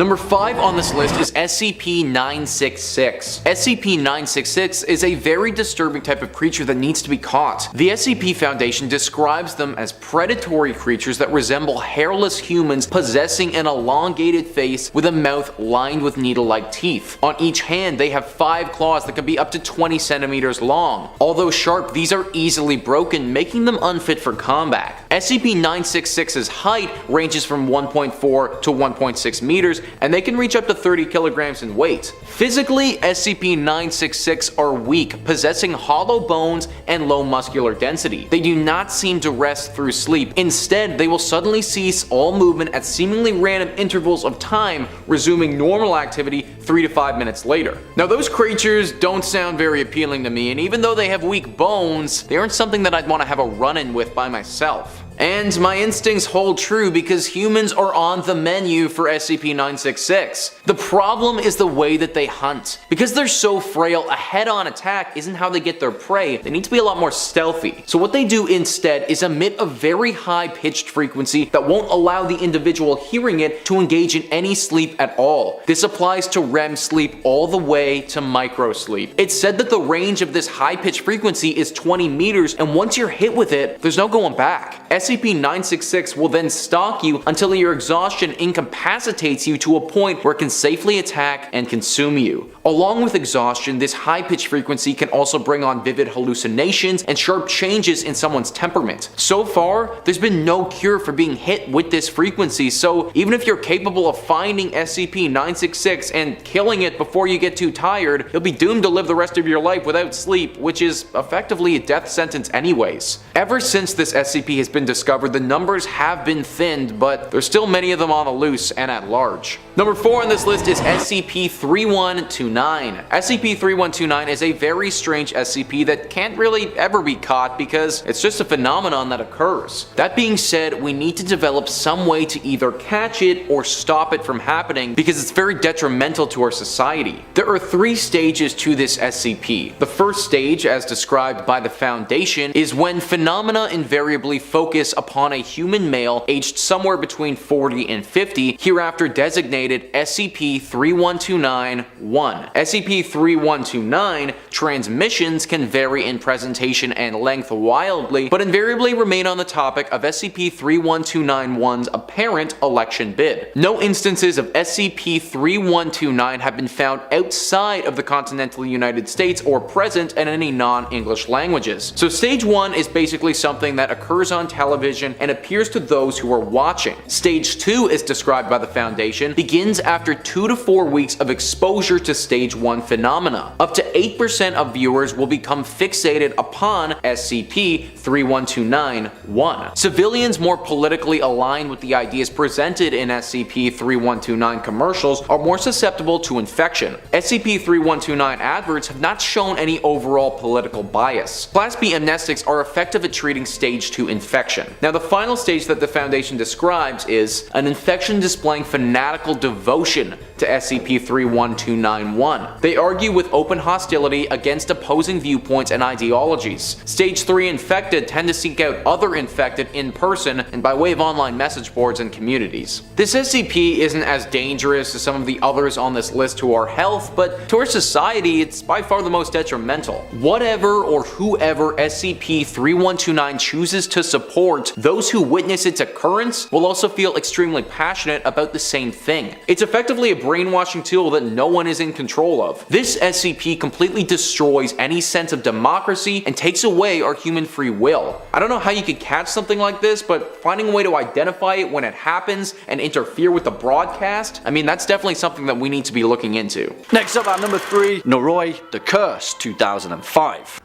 Number 5 on this list is SCP-966. SCP-966 is a very disturbing type of creature that needs to be caught. The SCP Foundation describes them as predatory creatures that resemble hairless humans possessing an elongated face with a mouth lined with needle-like teeth. On each hand, they have 5 claws that can be up to 20 centimeters long. Although sharp, these are easily broken, making them unfit for combat. SCP-966's height ranges from 1.4 to 1.6 meters, and they can reach up to 30 kilograms in weight. Physically, SCP-966 are weak, possessing hollow bones and low muscular density. They do not seem to rest through sleep. Instead, they will suddenly cease all movement at seemingly random intervals of time, resuming normal activity 3 to 5 minutes later. Now, those creatures don't sound very appealing to me, and even though they have weak bones, they aren't something that I'd want to have a run-in with by myself. And my instincts hold true because humans are on the menu for SCP-966. The problem is the way that they hunt. Because they're so frail, a head-on attack isn't how they get their prey. They need to be a lot more stealthy. So what they do instead is emit a very high-pitched frequency that won't allow the individual hearing it to engage in any sleep at all. This applies to REM sleep all the way to microsleep. It's said that the range of this high-pitched frequency is 20 meters, and once you're hit with it, there's no going back. SCP-966 will then stalk you until your exhaustion incapacitates you to a point where it can safely attack and consume you. Along with exhaustion, this high-pitched frequency can also bring on vivid hallucinations and sharp changes in someone's temperament. So far, there's been no cure for being hit with this frequency, so even if you're capable of finding SCP-966 and killing it before you get too tired, you'll be doomed to live the rest of your life without sleep, which is effectively a death sentence anyways. Ever since this SCP has been discovered, the numbers have been thinned, but there's still many of them on the loose and at large. Number 4 on this list is SCP-3129. SCP-3129 is a very strange SCP that can't really ever be caught because it's just a phenomenon that occurs. That being said, we need to develop some way to either catch it or stop it from happening because it's very detrimental to our society. There are 3 stages to this SCP. The first stage, as described by the Foundation, is when phenomena invariably focus upon a human male aged somewhere between 40 and 50, hereafter designated SCP-3129-1. SCP-3129 transmissions can vary in presentation and length wildly, but invariably remain on the topic of SCP-3129-1's apparent election bid. No instances of SCP-3129 have been found outside of the continental United States or present in any non-English languages. So stage 1 is basically something that occurs on television and appears to those who are watching. Stage 2, as described by the Foundation, begins after 2 to 4 weeks of exposure to stage 1 phenomena. Up to 8% of viewers will become fixated upon SCP-3129-1. Civilians more politically aligned with the ideas presented in SCP-3129 commercials are more susceptible to infection. SCP-3129 adverts have not shown any overall political bias. Class B amnestics are effective at treating stage 2 infection. Now, the final stage that the Foundation describes is an infection displaying fanatical devotion to SCP-3129-1. They argue with open hostility against opposing viewpoints and ideologies. Stage 3 infected tend to seek out other infected in person and by way of online message boards and communities. This SCP isn't as dangerous as some of the others on this list to our health, but to our society, it's by far the most detrimental. Whatever or whoever SCP-3129 chooses to support, those who witness its occurrence will also feel extremely passionate about the same thing. It's effectively a brainwashing tool that no one is in control of. This SCP completely destroys any sense of democracy and takes away our human free will. I don't know how you could catch something like this, but finding a way to identify it when it happens and interfere with the broadcast, I mean, that's definitely something that we need to be looking into. Next up at number 3, Nooy, The Curse, 2005.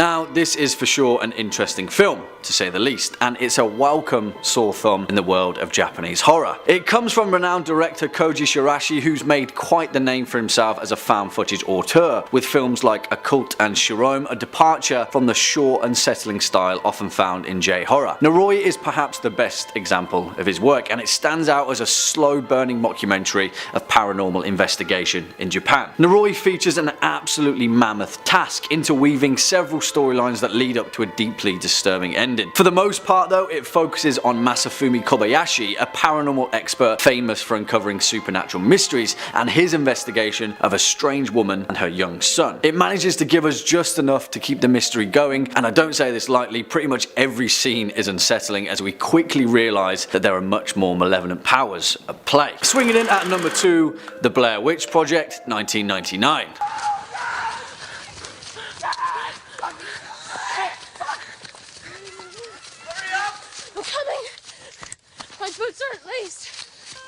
Now, this is for sure an interesting film, to say the least, and it's a welcome sore thumb in the world of Japanese horror. It comes from renowned director Koji Shirashi, who's made quite the name for himself as a found footage auteur, with films like Occult and Shirome, a departure from the short, unsettling style often found in J-horror. Nooy is perhaps the best example of his work, and it stands out as a slow-burning mockumentary of paranormal investigation in Japan. Nooy features an absolutely mammoth task, interweaving several storylines that lead up to a deeply disturbing ending. For the most part though, it focuses on Masafumi Kobayashi, a paranormal expert famous for uncovering supernatural mysteries, and his investigation of a strange woman and her young son. It manages to give us just enough to keep the mystery going, and I don't say this lightly, pretty much every scene is unsettling as we quickly realise that there are much more malevolent powers at play. Swinging in at number 2, The Blair Witch Project, 1999. My boots aren't laced.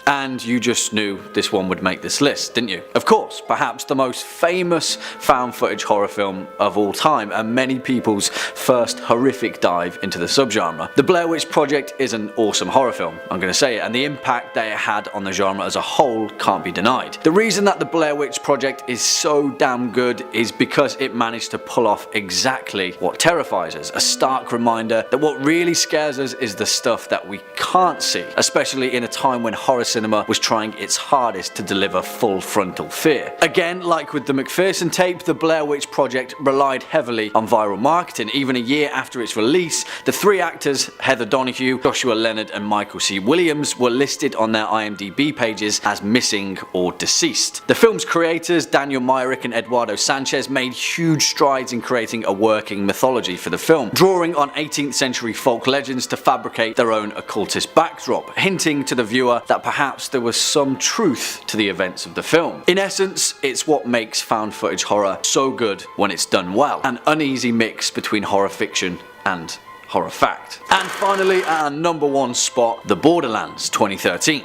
And you just knew this one would make this list, didn't you? Of course, perhaps the most famous found footage horror film of all time, and many people's first horrific dive into the subgenre. The Blair Witch Project is an awesome horror film, I'm gonna say it, and the impact that it had on the genre as a whole can't be denied. The reason that the Blair Witch Project is so damn good is because it managed to pull off exactly what terrifies us, a stark reminder that what really scares us is the stuff that we can't see, especially in a time when horror cinema was trying its hardest to deliver full frontal fear. Again, like with the McPherson tape, the Blair Witch Project relied heavily on viral marketing. Even a year after its release, the 3 actors, Heather Donahue, Joshua Leonard and Michael C. Williams, were listed on their IMDb pages as missing or deceased. The film's creators, Daniel Myrick and Eduardo Sanchez, made huge strides in creating a working mythology for the film, drawing on 18th century folk legends to fabricate their own occultist backdrop, hinting to the viewer that perhaps there was some truth to the events of the film. In essence, it's what makes found footage horror so good when it's done well, an uneasy mix between horror fiction and horror fact. And finally, at our number 1 spot, The Borderlands, 2013.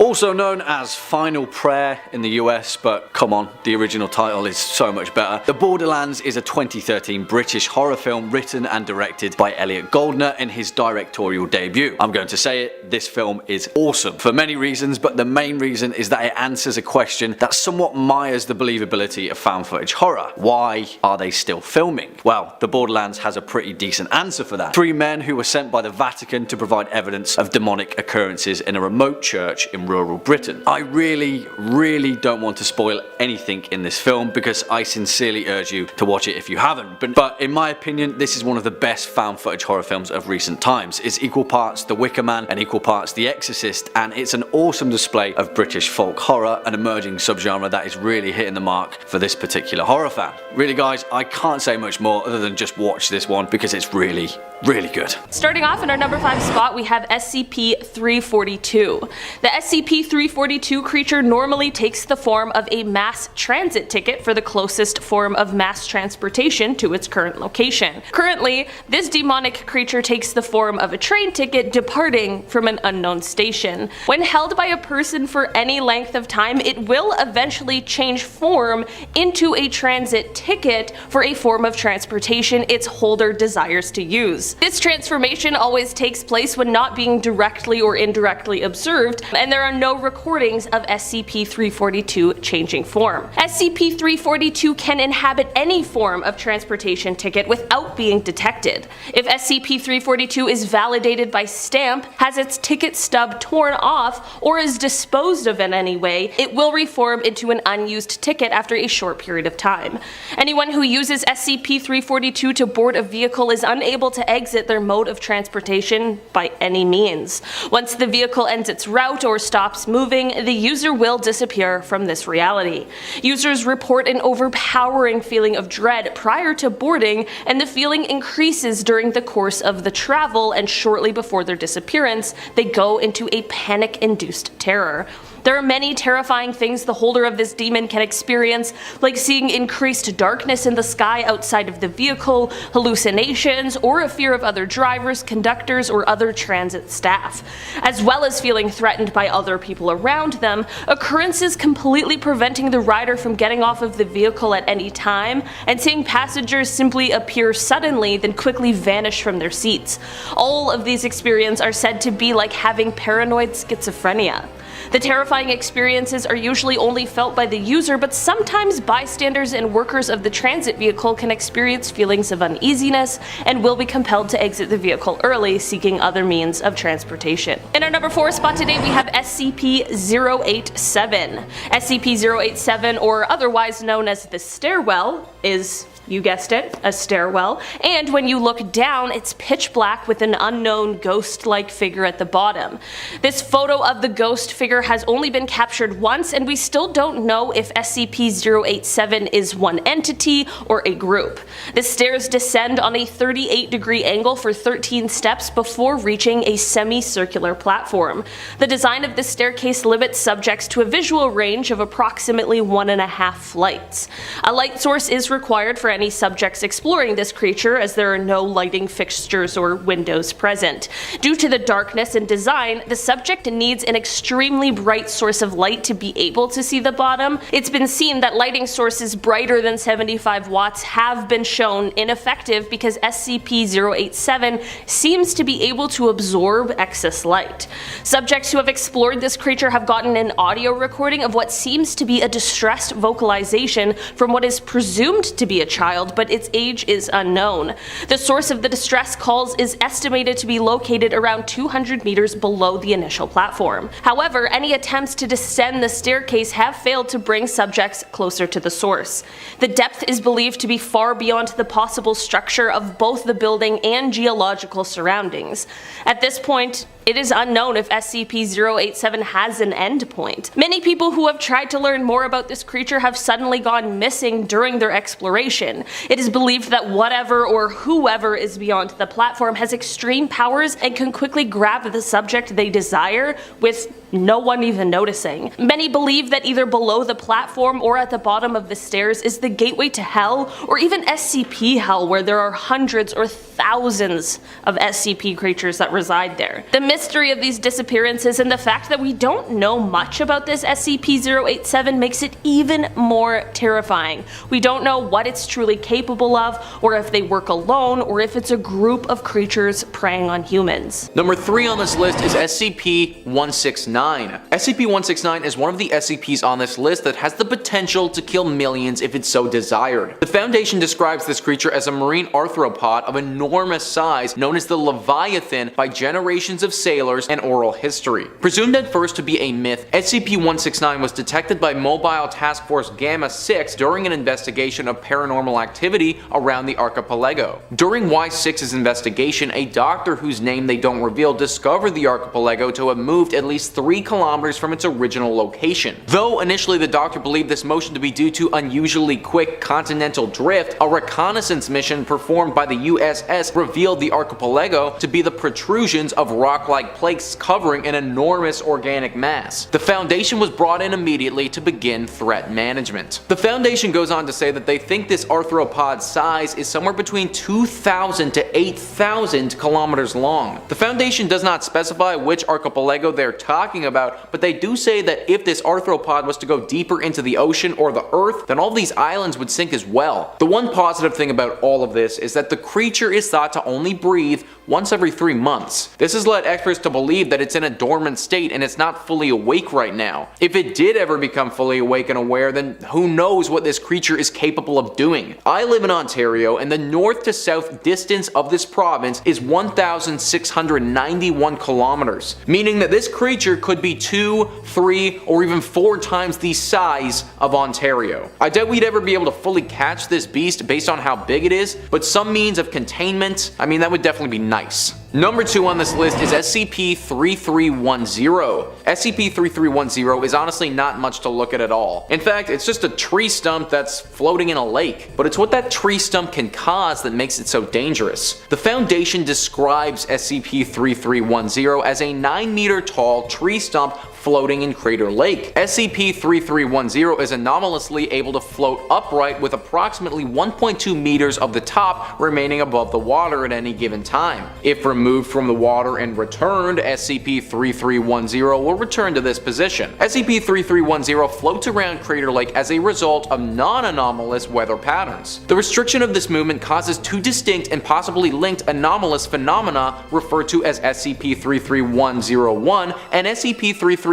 Also known as Final Prayer in the US, but come on, the original title is so much better. The Borderlands is a 2013 British horror film written and directed by Elliot Goldner in his directorial debut. I'm going to say it, this film is awesome for many reasons, but the main reason is that it answers a question that somewhat mires the believability of found footage horror. Why are they still filming? Well, The Borderlands has a pretty decent answer for that. 3 men who were sent by the Vatican to provide evidence of demonic occurrences in a remote church in rural Britain. I really don't want to spoil anything in this film because I sincerely urge you to watch it if you haven't, but in my opinion this is one of the best found footage horror films of recent times. It's equal parts The Wicker Man and equal parts The Exorcist, and it's an awesome display of British folk horror, an emerging subgenre that is really hitting the mark for this particular horror fan. Really guys, I can't say much more other than just watch this one because it's really good. Starting off in our number 5 spot, we have SCP-342. The SCP-342 creature normally takes the form of a mass transit ticket for the closest form of mass transportation to its current location. Currently, this demonic creature takes the form of a train ticket departing from an unknown station. When held by a person for any length of time, it will eventually change form into a transit ticket for a form of transportation its holder desires to use. This transformation always takes place when not being directly or indirectly observed, and there are no recordings of SCP-342 changing form. SCP-342 can inhabit any form of transportation ticket without being detected. If SCP-342 is validated by stamp, has its ticket stub torn off, or is disposed of in any way, it will reform into an unused ticket after a short period of time. Anyone who uses SCP-342 to board a vehicle is unable to exit their mode of transportation by any means. Once the vehicle ends its route or stops stops moving, the user will disappear from this reality. Users report an overpowering feeling of dread prior to boarding, and the feeling increases during the course of the travel, and shortly before their disappearance, they go into a panic-induced terror. There are many terrifying things the holder of this demon can experience, like seeing increased darkness in the sky outside of the vehicle, hallucinations, or a fear of other drivers, conductors, or other transit staff. As well as feeling threatened by other people around them, occurrences completely preventing the rider from getting off of the vehicle at any time, and seeing passengers simply appear suddenly then quickly vanish from their seats. All of these experiences are said to be like having paranoid schizophrenia. The terrifying experiences are usually only felt by the user, but sometimes bystanders and workers of the transit vehicle can experience feelings of uneasiness and will be compelled to exit the vehicle early, seeking other means of transportation. In our number 4 spot today, we have SCP-087. SCP-087, or otherwise known as the stairwell, is, you guessed it, a stairwell, and when you look down, it's pitch black with an unknown ghost-like figure at the bottom. This photo of the ghost figure has only been captured once, and we still don't know if SCP-087 is one entity or a group. The stairs descend on a 38-degree angle for 13 steps before reaching a semicircular platform. The design of this staircase limits subjects to a visual range of approximately 1.5 flights. A light source is required for any subjects exploring this creature, as there are no lighting fixtures or windows present. Due to the darkness and design, the subject needs an extremely bright source of light to be able to see the bottom. It's been seen that lighting sources brighter than 75 watts have been shown ineffective because SCP-087 seems to be able to absorb excess light. Subjects who have explored this creature have gotten an audio recording of what seems to be a distressed vocalization from what is presumed to be a child, but its age is unknown. The source of the distress calls is estimated to be located around 200 meters below the initial platform. However, any attempts to descend the staircase have failed to bring subjects closer to the source. The depth is believed to be far beyond the possible structure of both the building and geological surroundings. At this point, it is unknown if SCP-087 has an endpoint. Many people who have tried to learn more about this creature have suddenly gone missing during their exploration. It is believed that whatever or whoever is beyond the platform has extreme powers and can quickly grab the subject they desire, with no one even noticing. Many believe that either below the platform or at the bottom of the stairs is the gateway to hell, or even SCP hell, where there are hundreds or thousands of SCP creatures that reside there. The mystery of these disappearances and the fact that we don't know much about this SCP-087 makes it even more terrifying. We don't know what it's truly capable of, or if they work alone, or if it's a group of creatures preying on humans. Number 3 on this list is SCP-169. SCP-169 is one of the SCPs on this list that has the potential to kill millions if it's so desired. The Foundation describes this creature as a marine arthropod of enormous size known as the Leviathan by generations of sailors and oral history. Presumed at first to be a myth, SCP-169 was detected by Mobile Task Force Gamma-6 during an investigation of paranormal activity around the archipelago. During Y6's investigation, a doctor whose name they don't reveal discovered the archipelago to have moved at least 3 kilometers from its original location. Though initially the doctor believed this motion to be due to unusually quick continental drift, a reconnaissance mission performed by the USS revealed the archipelago to be the protrusions of rock-like plates covering an enormous organic mass. The Foundation was brought in immediately to begin threat management. The Foundation goes on to say that they think this arthropod's size is somewhere between 2,000 to 8,000 kilometers long. The Foundation does not specify which archipelago they're talking about, but they do say that if this arthropod was to go deeper into the ocean or the earth, then all these islands would sink as well. The one positive thing about all of this is that the creature is thought to only breathe once every 3 months. This has led experts to believe that it's in a dormant state and it's not fully awake right now. If it did ever become fully awake and aware, then who knows what this creature is capable of doing. I live in Ontario, and the north to south distance of this province is 1,691 kilometers, meaning that this creature could be 2, 3, or even 4 times the size of Ontario. I doubt we'd ever be able to fully catch this beast based on how big it is, but some means of containment, I mean, that would definitely be nice. Number 2 on this list is SCP-3310. SCP-3310 is honestly not much to look at all. In fact, it's just a tree stump that's floating in a lake. But it's what that tree stump can cause that makes it so dangerous. The Foundation describes SCP-3310 as a 9-meter tall tree stump floating in Crater Lake. SCP-3310 is anomalously able to float upright with approximately 1.2 meters of the top remaining above the water at any given time. If removed from the water and returned, SCP-3310 will return to this position. SCP-3310 floats around Crater Lake as a result of non-anomalous weather patterns. The restriction of this movement causes 2 distinct and possibly linked anomalous phenomena referred to as SCP-33101 and SCP-33102.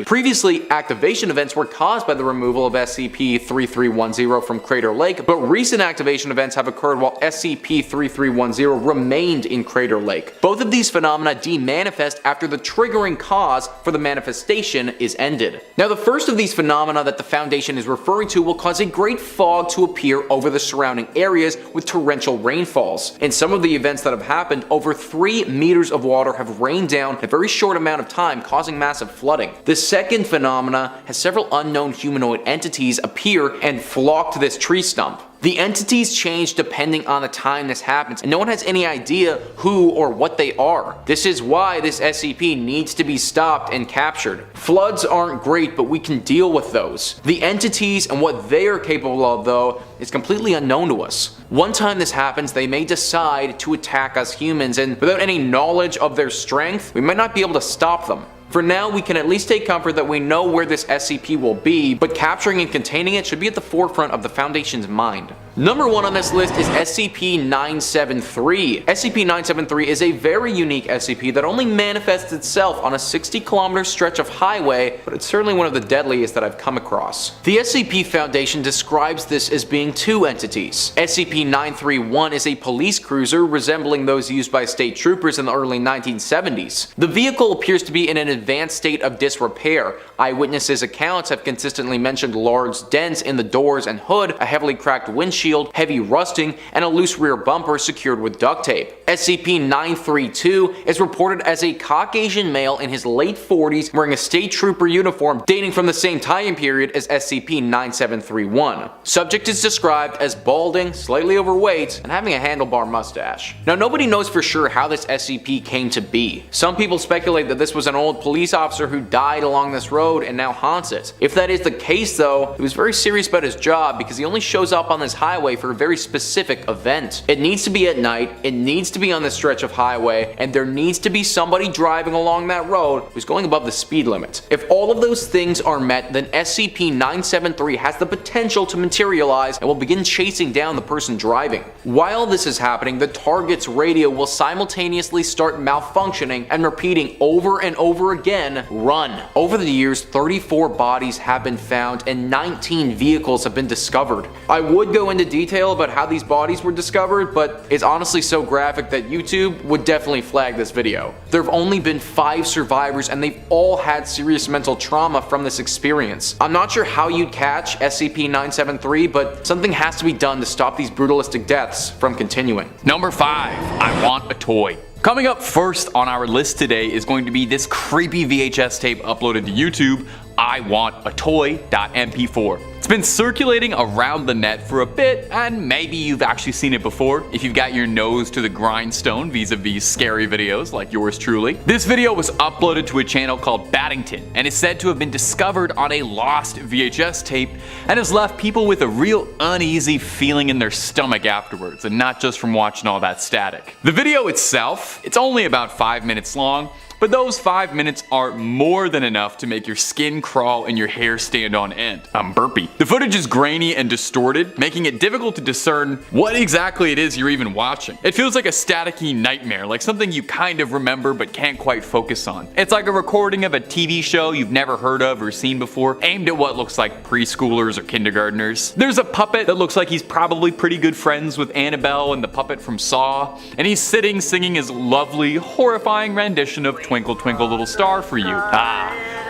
Previously, activation events were caused by the removal of SCP-3310 from Crater Lake, but recent activation events have occurred while SCP-3310 remained in Crater Lake. Both of these phenomena demanifest after the triggering cause for the manifestation is ended. Now, the first of these phenomena that the Foundation is referring to will cause a great fog to appear over the surrounding areas with torrential rainfalls. In some of the events that have happened, over 3 meters of water have rained down in a very short amount of time, causing massive flooding. The second phenomena has several unknown humanoid entities appear and flock to this tree stump. The entities change depending on the time this happens, and no one has any idea who or what they are. This is why this SCP needs to be stopped and captured. Floods aren't great, but we can deal with those. The entities and what they are capable of, though, is completely unknown to us. One time this happens, they may decide to attack us humans, and without any knowledge of their strength, we might not be able to stop them. For now, we can at least take comfort that we know where this SCP will be, but capturing and containing it should be at the forefront of the Foundation's mind. Number 1 on this list is SCP-973. SCP-973 is a very unique SCP that only manifests itself on a 60-kilometer stretch of highway, but it's certainly one of the deadliest that I've come across. The SCP Foundation describes this as being 2 entities. SCP-931 is a police cruiser resembling those used by state troopers in the early 1970s. The vehicle appears to be in an advanced state of disrepair. Eyewitnesses' accounts have consistently mentioned large dents in the doors and hood, a heavily cracked windshield, heavy rusting, and a loose rear bumper secured with duct tape. SCP-932 is reported as a Caucasian male in his late 40s wearing a state trooper uniform dating from the same time period as SCP-9731. Subject is described as balding, slightly overweight, and having a handlebar mustache. Now, nobody knows for sure how this SCP came to be. Some people speculate that this was an old police officer who died along this road and now haunts it. If that is the case, though, he was very serious about his job because he only shows up on this highway for a very specific event. It needs to be at night, it needs to be on this stretch of highway, and there needs to be somebody driving along that road who's going above the speed limit. If all of those things are met, then SCP-973 has the potential to materialize and will begin chasing down the person driving. While this is happening, the target's radio will simultaneously start malfunctioning and repeating over and over again, "Run." Over the years, 34 bodies have been found and 19 vehicles have been discovered. I would go into detail about how these bodies were discovered, but it's honestly so graphic that YouTube would definitely flag this video. There have only been 5 survivors and they've all had serious mental trauma from this experience. I'm not sure how you'd catch SCP-973, but something has to be done to stop these brutalistic deaths from continuing. Number 5, I want a toy. Coming up first on our list today is going to be this creepy VHS tape uploaded to YouTube, I want a toy.mp4. It's been circulating around the net for a bit, and maybe you've actually seen it before if you've got your nose to the grindstone vis-a-vis scary videos like yours truly. This video was uploaded to a channel called Baddington and is said to have been discovered on a lost VHS tape and has left people with a real uneasy feeling in their stomach afterwards, and not just from watching all that static. The video itself, it's only about 5 minutes long, but those 5 minutes are more than enough to make your skin crawl and your hair stand on end. I'm burpy. The footage is grainy and distorted, making it difficult to discern what exactly it is you're even watching. It feels like a staticky nightmare, like something you kind of remember but can't quite focus on. It's like a recording of a TV show you've never heard of or seen before, aimed at what looks like preschoolers or kindergartners. There's a puppet that looks like he's probably pretty good friends with Annabelle and the puppet from Saw, and he's sitting singing his lovely, horrifying rendition of Twinkle Twinkle Little Star for You.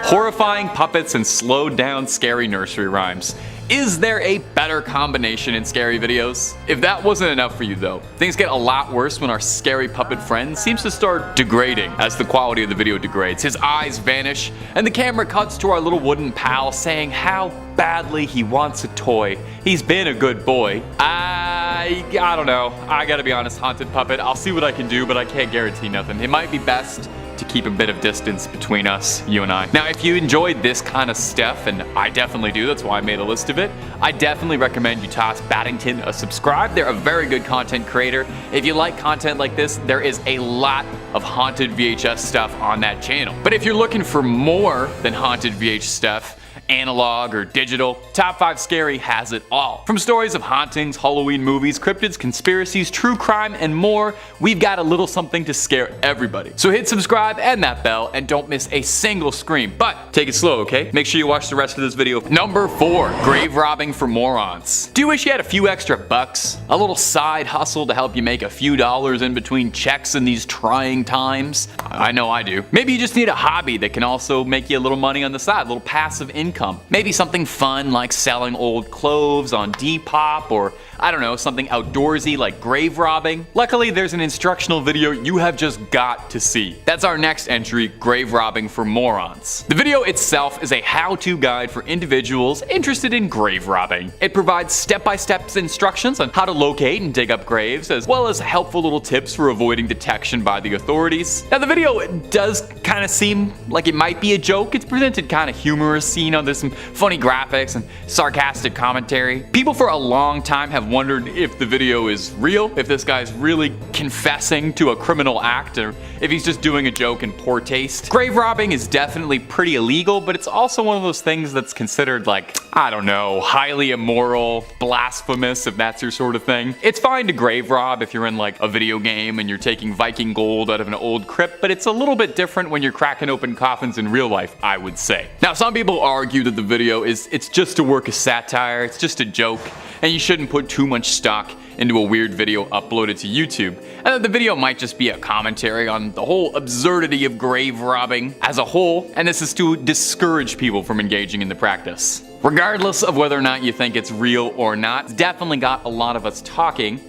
horrifying puppets and slowed down scary nursery rhymes. Is there a better combination in scary videos? If that wasn't enough for you though, things get a lot worse when our scary puppet friend seems to start degrading as the quality of the video degrades. His eyes vanish, and the camera cuts to our little wooden pal saying how badly he wants a toy. He's been a good boy. I don't know. I gotta be honest, Haunted Puppet, I'll see what I can do, but I can't guarantee nothing. It might be best to keep a bit of distance between us, you and I. Now, if you enjoyed this kind of stuff, and I definitely do, that's why I made a list of it, I definitely recommend you toss Baddington a subscribe. They're a very good content creator. If you like content like this, there is a lot of haunted VHS stuff on that channel. But if you're looking for more than haunted VH stuff, analog or digital, Top 5 Scary has it all. From stories of hauntings, Halloween movies, cryptids, conspiracies, true crime, and more, we've got a little something to scare everybody. So hit subscribe and that bell and don't miss a single scream. But take it slow, okay? Make sure you watch the rest of this video. Number 4, grave robbing for morons. Do you wish you had a few extra bucks? A little side hustle to help you make a few dollars in between checks in these trying times? I know I do. Maybe you just need a hobby that can also make you a little money on the side, a little passive income. Maybe something fun like selling old clothes on Depop, or I don't know, something outdoorsy like grave robbing. Luckily, there's an instructional video you have just got to see. That's our next entry, grave robbing for morons. The video itself is a how-to guide for individuals interested in grave robbing. It provides step-by-step instructions on how to locate and dig up graves, as well as helpful little tips for avoiding detection by the authorities. Now, the video does kind of seem like it might be a joke. It's presented kind of humorous, you know, there's some funny graphics and sarcastic commentary. People for a long time have wondered if the video is real, if this guy's really confessing to a criminal act, or if he's just doing a joke in poor taste. Grave robbing is definitely pretty illegal, but it's also one of those things that's considered like, I don't know, highly immoral, blasphemous, if that's your sort of thing. It's fine to grave rob if you're in like a video game and you're taking Viking gold out of an old crypt, but it's a little bit different when you're cracking open coffins in real life, I would say. Now, some people argue that the video it's just a work of satire, it's just a joke, and you shouldn't put too much stock into a weird video uploaded to YouTube, and that the video might just be a commentary on the whole absurdity of grave robbing as a whole, and this is to discourage people from engaging in the practice. Regardless of whether or not you think it's real or not, it's definitely got a lot of us talking,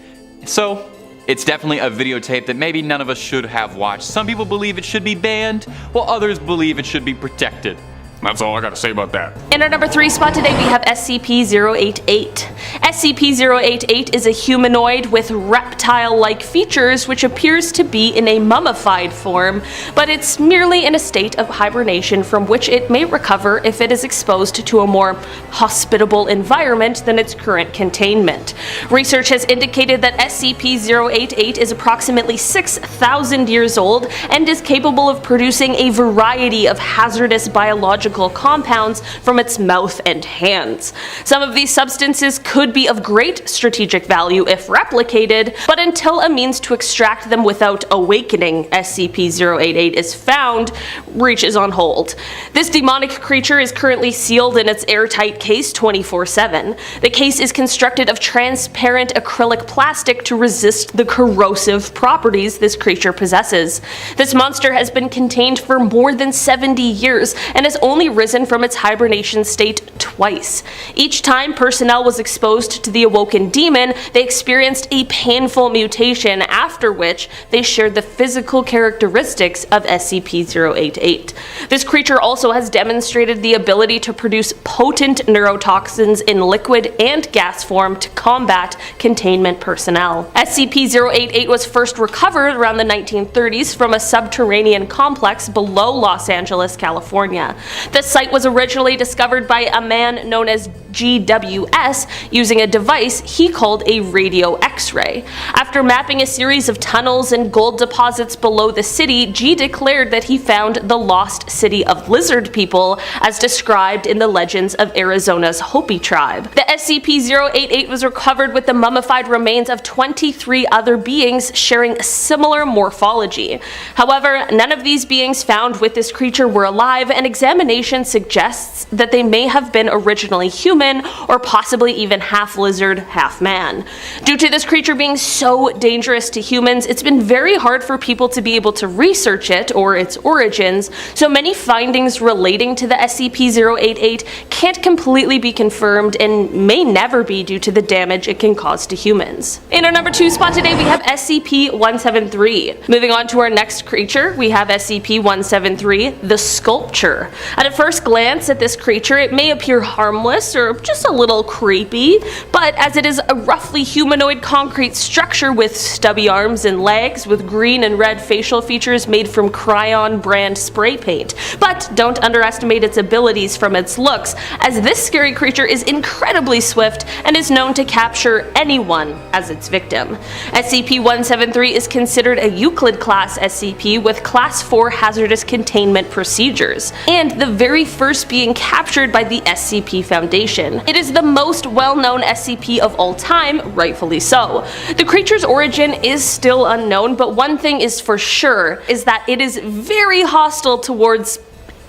so it's definitely a videotape that maybe none of us should have watched. Some people believe it should be banned, while others believe it should be protected. That's all I gotta say about that. In our number 3 spot today, we have SCP-088. SCP-088 is a humanoid with reptile-like features which appears to be in a mummified form, but it's merely in a state of hibernation from which it may recover if it is exposed to a more hospitable environment than its current containment. Research has indicated that SCP-088 is approximately 6,000 years old and is capable of producing a variety of hazardous biological compounds from its mouth and hands. Some of these substances could be of great strategic value if replicated, but until a means to extract them without awakening SCP-088 is found, research is on hold. This demonic creature is currently sealed in its airtight case 24/7. The case is constructed of transparent acrylic plastic to resist the corrosive properties this creature possesses. This monster has been contained for more than 70 years and has only risen from its hibernation state twice. Each time personnel was exposed to the awoken demon, they experienced a painful mutation, after which they shared the physical characteristics of SCP-088. This creature also has demonstrated the ability to produce potent neurotoxins in liquid and gas form to combat containment personnel. SCP-088 was first recovered around the 1930s from a subterranean complex below Los Angeles, California. The site was originally discovered by a man known as GWS using a device he called a radio X-ray. After mapping a series of tunnels and gold deposits below the city, G declared that he found the lost city of lizard people as described in the legends of Arizona's Hopi tribe. The SCP-088 was recovered with the mummified remains of 23 other beings sharing a similar morphology. However, none of these beings found with this creature were alive, and examination investigation suggests that they may have been originally human or possibly even half lizard, half man. Due to this creature being so dangerous to humans, it's been very hard for people to be able to research it or its origins, so many findings relating to the SCP-088 can't completely be confirmed and may never be due to the damage it can cause to humans. In our number 2 spot today, we have SCP-173. Moving on to our next creature, we have SCP-173, the Sculpture. At a first glance at this creature, it may appear harmless or just a little creepy, but as it is a roughly humanoid concrete structure with stubby arms and legs with green and red facial features made from Cryon brand spray paint. But don't underestimate its abilities from its looks, as this scary creature is incredibly swift and is known to capture anyone as its victim. SCP-173 is considered a Euclid class SCP with Class 4 hazardous containment procedures, and the very first being captured by the SCP Foundation. It is the most well-known SCP of all time, rightfully so. The creature's origin is still unknown, but one thing is for sure is that it is very hostile towards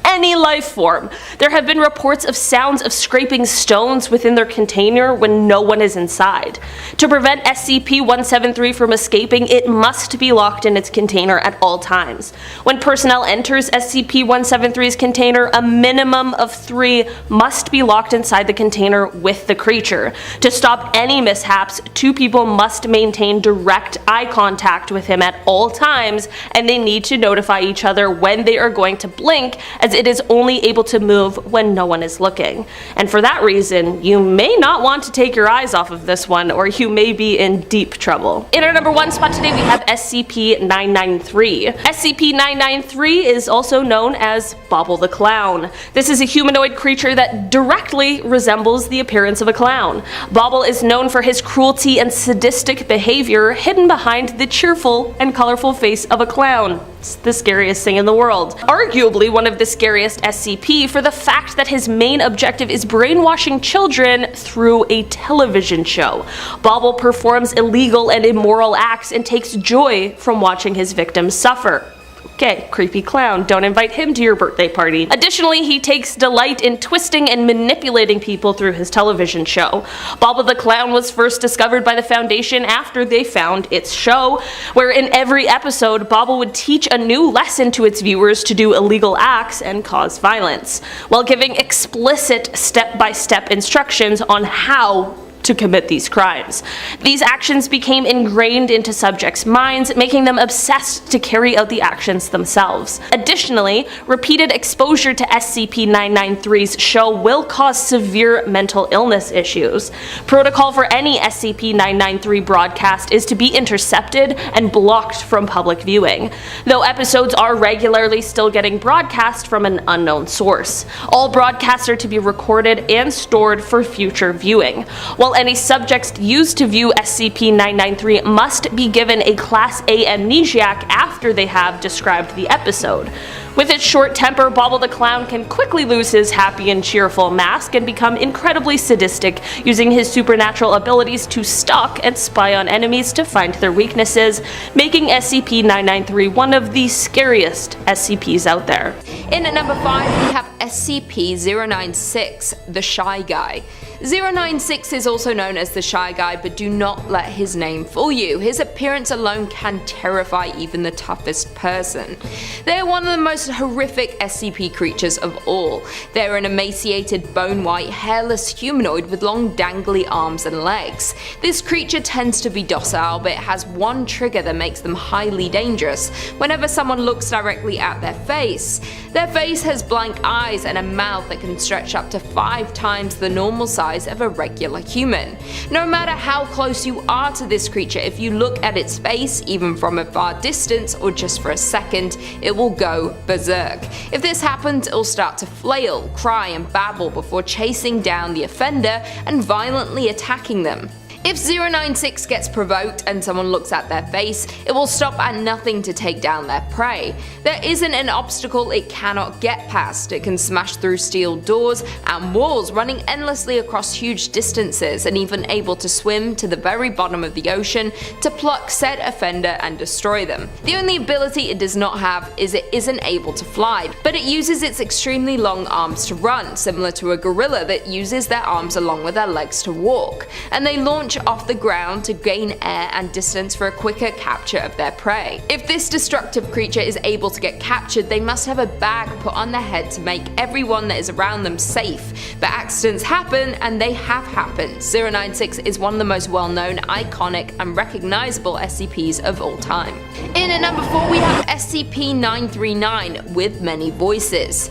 any life form. There have been reports of sounds of scraping stones within their container when no one is inside. To prevent SCP-173 from escaping, it must be locked in its container at all times. When personnel enters SCP-173's container, a minimum of 3 must be locked inside the container with the creature. To stop any mishaps, 2 people must maintain direct eye contact with him at all times, and they need to notify each other when they are going to blink, as it is only able to move when no one is looking. And for that reason, you may not want to take your eyes off of this one, or you may be in deep trouble. In our number 1 spot today, we have SCP-993. SCP-993 is also known as Bobble the Clown. This is a humanoid creature that directly resembles the appearance of a clown. Bobble is known for his cruelty and sadistic behavior hidden behind the cheerful and colorful face of a clown. It's the scariest thing in the world. Arguably one of the scariest SCP for the fact that his main objective is brainwashing children through a television show. Bobble performs illegal and immoral acts and takes joy from watching his victims suffer. Okay, creepy clown, don't invite him to your birthday party. Additionally, he takes delight in twisting and manipulating people through his television show. Bobble the Clown was first discovered by the Foundation after they found its show, where in every episode, Bobble would teach a new lesson to its viewers to do illegal acts and cause violence, while giving explicit step-by-step instructions on how to commit these crimes. These actions became ingrained into subjects' minds, making them obsessed to carry out the actions themselves. Additionally, repeated exposure to SCP-993's show will cause severe mental illness issues. Protocol for any SCP-993 broadcast is to be intercepted and blocked from public viewing, though episodes are regularly still getting broadcast from an unknown source. All broadcasts are to be recorded and stored for future viewing, while any subjects used to view SCP-993 must be given a Class A amnesiac after they have described the episode. With its short temper, Bobble the Clown can quickly lose his happy and cheerful mask and become incredibly sadistic, using his supernatural abilities to stalk and spy on enemies to find their weaknesses, making SCP-993 one of the scariest SCPs out there. In at number 5, we have SCP-096, the Shy Guy. 096 is also known as the Shy Guy, but do not let his name fool you. His appearance alone can terrify even the toughest person. They are one of the most horrific SCP creatures of all. They are an emaciated, bone-white, hairless humanoid with long dangly arms and legs. This creature tends to be docile, but it has one trigger that makes them highly dangerous: whenever someone looks directly at their face. Their face has blank eyes and a mouth that can stretch up to 5 times the normal size of a regular human. No matter how close you are to this creature, if you look at its face, even from a far distance or just for a second, it will go berserk. If this happens, it will start to flail, cry and babble before chasing down the offender and violently attacking them. If 096 gets provoked and someone looks at their face, it will stop at nothing to take down their prey. There isn't an obstacle it cannot get past. It can smash through steel doors and walls, running endlessly across huge distances and even able to swim to the very bottom of the ocean to pluck said offender and destroy them. The only ability it does not have is it isn't able to fly, but it uses its extremely long arms to run, similar to a gorilla that uses their arms along with their legs to walk, and they launch off the ground to gain air and distance for a quicker capture of their prey. If this destructive creature is able to get captured, they must have a bag put on their head to make everyone that is around them safe. But accidents happen, and they have happened. 096 is one of the most well-known, iconic, and recognizable SCPs of all time. In at number 4 we have SCP-939 with many voices.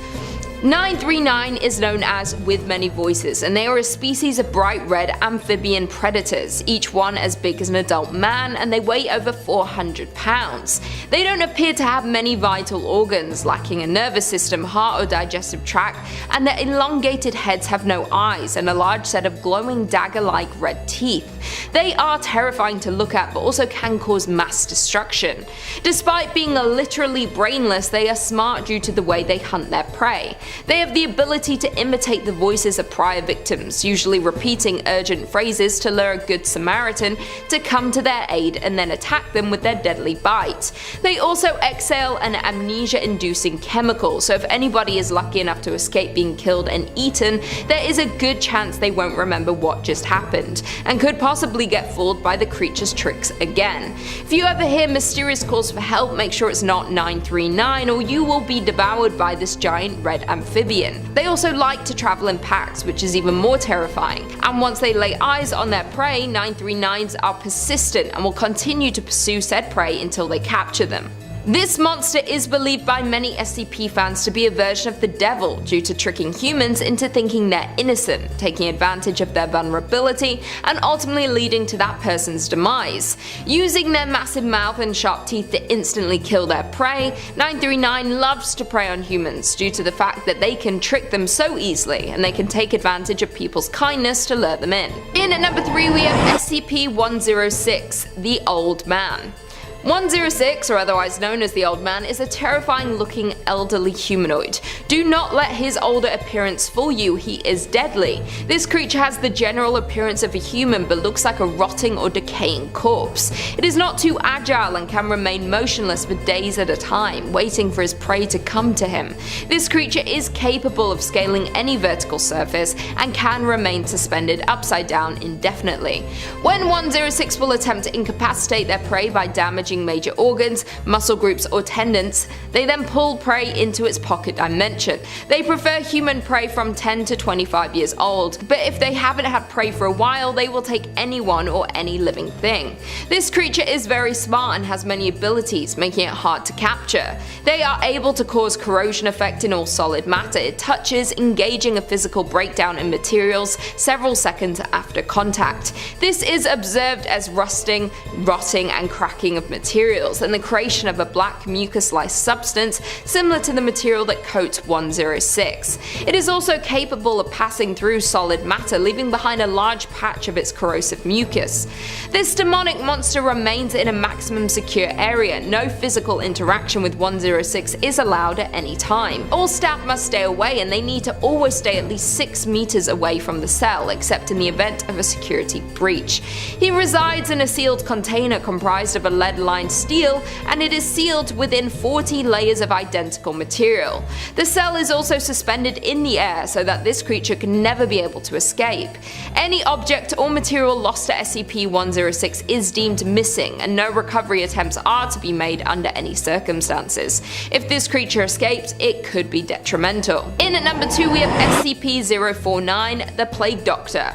939 is known as with many voices, and they are a species of bright red amphibian predators, each one as big as an adult man, and they weigh over 400 pounds. They don't appear to have many vital organs, lacking a nervous system, heart or digestive tract, and their elongated heads have no eyes and a large set of glowing dagger-like red teeth. They are terrifying to look at, but also can cause mass destruction. Despite being literally brainless, they are smart due to the way they hunt their prey. They have the ability to imitate the voices of prior victims, usually repeating urgent phrases to lure a good Samaritan to come to their aid and then attack them with their deadly bite. They also exhale an amnesia-inducing chemical, so if anybody is lucky enough to escape being killed and eaten, there is a good chance they won't remember what just happened, and could possibly get fooled by the creature's tricks again. If you ever hear mysterious calls for help, make sure it's not 939 or you will be devoured by this giant red amphibian. They also like to travel in packs, which is even more terrifying, and once they lay eyes on their prey, 939s are persistent and will continue to pursue said prey until they capture them. This monster is believed by many SCP fans to be a version of the devil due to tricking humans into thinking they're innocent, taking advantage of their vulnerability, and ultimately leading to that person's demise. Using their massive mouth and sharp teeth to instantly kill their prey, 939 loves to prey on humans due to the fact that they can trick them so easily, and they can take advantage of people's kindness to lure them in. In at number 3 we have SCP-106, the Old Man. 106, or otherwise known as the Old Man, is a terrifying looking elderly humanoid. Do not let his older appearance fool you, he is deadly. This creature has the general appearance of a human but looks like a rotting or decaying corpse. It is not too agile and can remain motionless for days at a time, waiting for his prey to come to him. This creature is capable of scaling any vertical surface and can remain suspended upside down indefinitely. When 106 will attempt to incapacitate their prey by damaging major organs, muscle groups or tendons, they then pull prey into its pocket dimension. They prefer human prey from 10 to 25 years old, but if they haven't had prey for a while, they will take anyone or any living thing. This creature is very smart and has many abilities, making it hard to capture. They are able to cause corrosion effect in all solid matter it touches, engaging a physical breakdown in materials several seconds after contact. This is observed as rusting, rotting and cracking of materials, and the creation of a black mucus-like substance similar to the material that coats 106. It is also capable of passing through solid matter, leaving behind a large patch of its corrosive mucus. This demonic monster remains in a maximum secure area. No physical interaction with 106 is allowed at any time. All staff must stay away, and they need to always stay at least 6 meters away from the cell, except in the event of a security breach. He resides in a sealed container comprised of a lead-lined steel, and it is sealed within 40 layers of identical material. The cell is also suspended in the air so that this creature can never be able to escape. Any object or material lost to SCP-106 is deemed missing, and no recovery attempts are to be made under any circumstances. If this creature escapes, it could be detrimental. In at number 2 we have SCP-049, the Plague Doctor.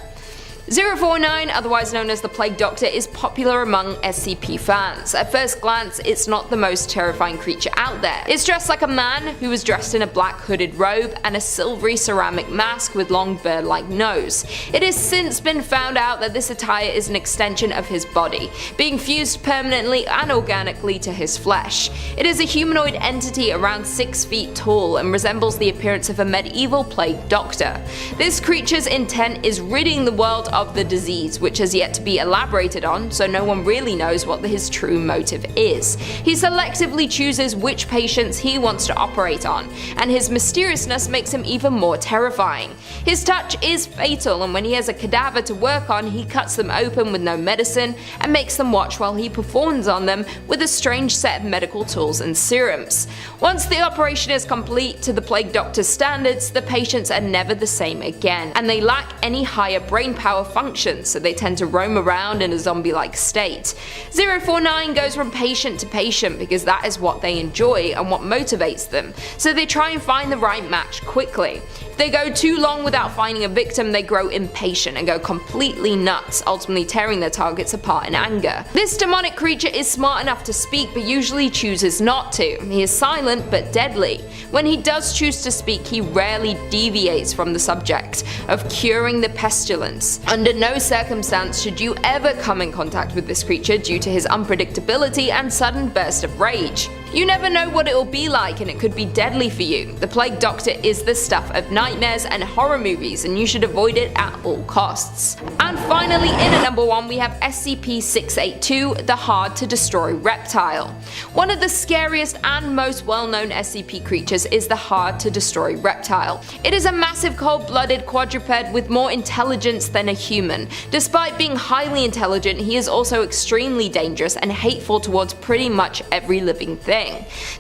049, otherwise known as the Plague Doctor, is popular among SCP fans. At first glance, it's not the most terrifying creature out there. It's dressed like a man who is dressed in a black hooded robe and a silvery ceramic mask with long bird-like nose. It has since been found out that this attire is an extension of his body, being fused permanently and organically to his flesh. It is a humanoid entity around 6 feet tall and resembles the appearance of a medieval plague doctor. This creature's intent is ridding the world of the disease, which has yet to be elaborated on, so no one really knows what his true motive is. He selectively chooses which patients he wants to operate on, and his mysteriousness makes him even more terrifying. His touch is fatal, and when he has a cadaver to work on, he cuts them open with no medicine and makes them watch while he performs on them with a strange set of medical tools and serums. Once the operation is complete to the plague doctor's standards, the patients are never the same again, and they lack any higher brain power functions, so they tend to roam around in a zombie-like state. 049 goes from patient to patient because that is what they enjoy and what motivates them, so they try and find the right match quickly. If they go too long without finding a victim, they grow impatient and go completely nuts, ultimately tearing their targets apart in anger. This demonic creature is smart enough to speak but usually chooses not to. He is silent but deadly. When he does choose to speak, he rarely deviates from the subject of curing the pestilence. Under no circumstance should you ever come in contact with this creature due to his unpredictability and sudden burst of rage. You never know what it will be like, and it could be deadly for you. The Plague Doctor is the stuff of nightmares and horror movies, and you should avoid it at all costs. And finally, in at number 1 we have SCP-682, the Hard to Destroy Reptile. One of the scariest and most well-known SCP creatures is the Hard to Destroy Reptile. It is a massive cold-blooded quadruped with more intelligence than a human. Despite being highly intelligent, he is also extremely dangerous and hateful towards pretty much every living thing.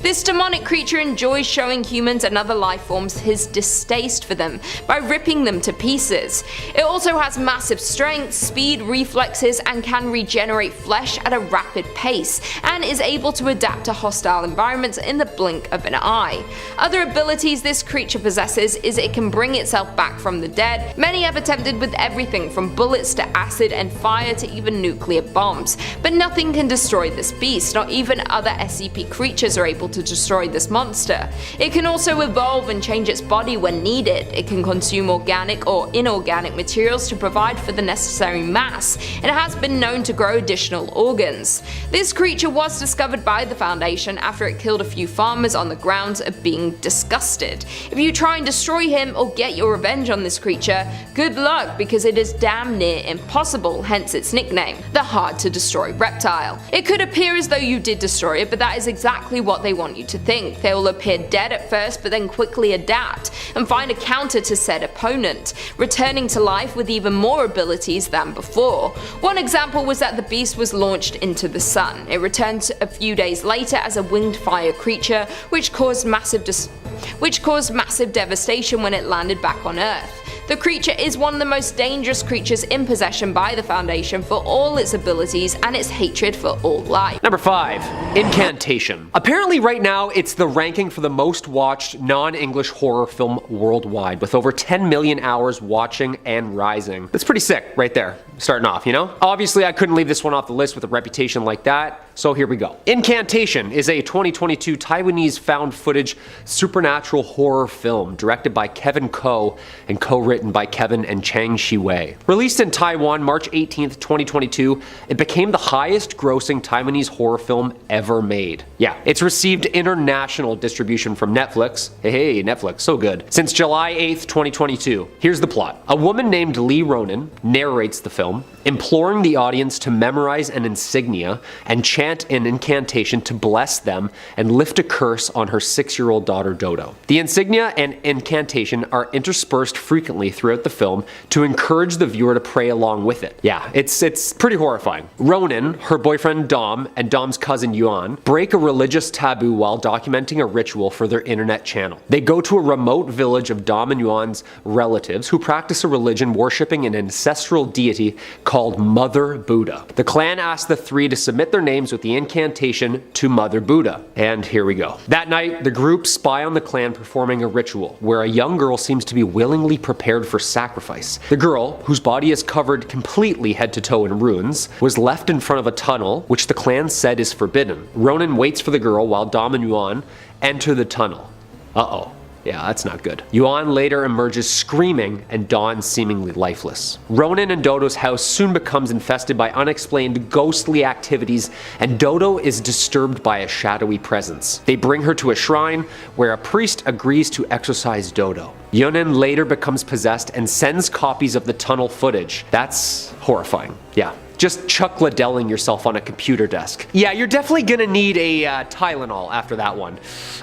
This demonic creature enjoys showing humans and other life forms his distaste for them by ripping them to pieces. It also has massive strength, speed, reflexes, and can regenerate flesh at a rapid pace, and is able to adapt to hostile environments in the blink of an eye. Other abilities this creature possesses is it can bring itself back from the dead. Many have attempted with everything from bullets to acid and fire to even nuclear bombs, but nothing can destroy this beast, not even other SCP creatures are able to destroy this monster. It can also evolve and change its body when needed. It can consume organic or inorganic materials to provide for the necessary mass, and it has been known to grow additional organs. This creature was discovered by the Foundation after it killed a few farmers on the grounds of being disgusted. If you try and destroy him or get your revenge on this creature, good luck, because it is damn near impossible, hence its nickname, the Hard to Destroy Reptile. It could appear as though you did destroy it, but that is exactly what they want you to think. They will appear dead at first, but then quickly adapt and find a counter to said opponent, returning to life with even more abilities than before. One example was that the beast was launched into the sun. It returned a few days later as a winged fire creature, which caused massive devastation when it landed back on Earth. The creature is one of the most dangerous creatures in possession by the Foundation for all its abilities and its hatred for all life. Number 5. Incantation. Apparently right now it's the ranking for the most watched non-English horror film worldwide, with over 10 million hours watching and rising. That's pretty sick right there, starting off, you know? Obviously I couldn't leave this one off the list with a reputation like that, so here we go. Incantation is a 2022 Taiwanese found footage supernatural horror film directed by Kevin Ko and co-written by Kevin and Chang Shi-wei. Released in Taiwan March 18th, 2022, it became the highest grossing Taiwanese horror film ever made. Yeah, it's received international distribution from Netflix. Hey, Netflix, so good. Since July 8th, 2022. Here's the plot. A woman named Lee Ronan narrates the film, imploring the audience to memorize an insignia and chant an incantation to bless them and lift a curse on her 6-year-old daughter Dodo. The insignia and incantation are interspersed frequently throughout the film to encourage the viewer to pray along with it. Yeah, it's pretty horrifying. Ronan, her boyfriend Dom, and Dom's cousin Yuan break a religious taboo while documenting a ritual for their internet channel. They go to a remote village of Dom and Yuan's relatives who practice a religion worshipping an ancestral deity called Mother Buddha. The clan asks the three to submit their names with the incantation to Mother Buddha. And here we go. That night, the group spy on the clan performing a ritual where a young girl seems to be willingly prepared for sacrifice. The girl, whose body is covered completely head to toe in runes, was left in front of a tunnel which the clan said is forbidden. Ronan waits for the girl while Dom and Yuan enter the tunnel. Uh-oh. Yeah, that's not good. Yuan later emerges screaming and Dawn seemingly lifeless. Ronan and Dodo's house soon becomes infested by unexplained ghostly activities, and Dodo is disturbed by a shadowy presence. They bring her to a shrine where a priest agrees to exorcise Dodo. Yunan later becomes possessed and sends copies of the tunnel footage. That's horrifying. Yeah. Just Chuck Liddelling yourself on a computer desk. Yeah, you're definitely gonna need a Tylenol after that one.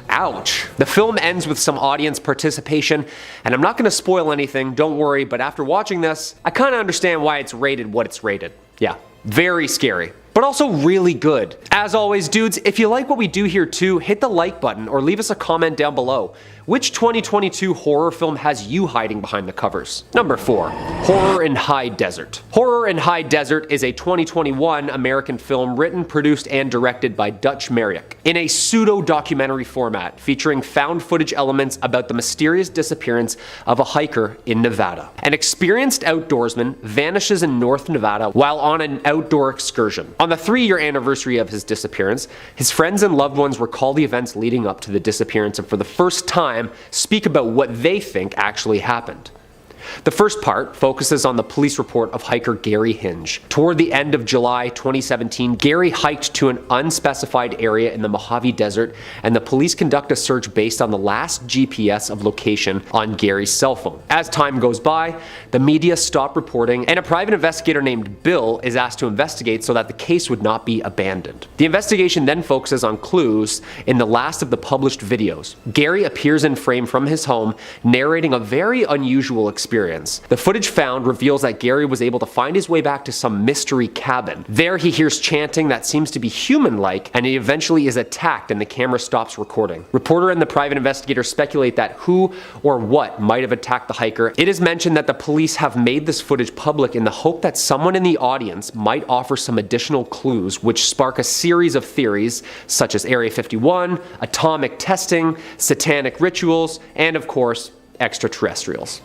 Ouch. The film ends with some audience participation, and I'm not gonna spoil anything, don't worry, but after watching this, I kinda understand why it's rated what it's rated. Yeah, very scary, but also really good. As always, dudes, if you like what we do here too, hit the like button or leave us a comment down below. Which 2022 horror film has you hiding behind the covers? Number 4, Horror in High Desert. Horror in High Desert is a 2021 American film written, produced, and directed by Dutch Merrick in a pseudo-documentary format featuring found footage elements about the mysterious disappearance of a hiker in Nevada. An experienced outdoorsman vanishes in North Nevada while on an outdoor excursion. On the 3-year anniversary of his disappearance, his friends and loved ones recall the events leading up to the disappearance and for the first time speak about what they think actually happened. The first part focuses on the police report of hiker Gary Hinge. Toward the end of July 2017, Gary hiked to an unspecified area in the Mojave Desert, and the police conduct a search based on the last GPS of location on Gary's cell phone. As time goes by, the media stop reporting, and a private investigator named Bill is asked to investigate so that the case would not be abandoned. The investigation then focuses on clues in the last of the published videos. Gary appears in frame from his home, narrating a very unusual experience. The footage found reveals that Gary was able to find his way back to some mystery cabin. There he hears chanting that seems to be human-like, and he eventually is attacked and the camera stops recording. Reporter and the private investigator speculate that who or what might have attacked the hiker. It is mentioned that the police have made this footage public in the hope that someone in the audience might offer some additional clues, which spark a series of theories such as Area 51, atomic testing, satanic rituals, and of course, extraterrestrials.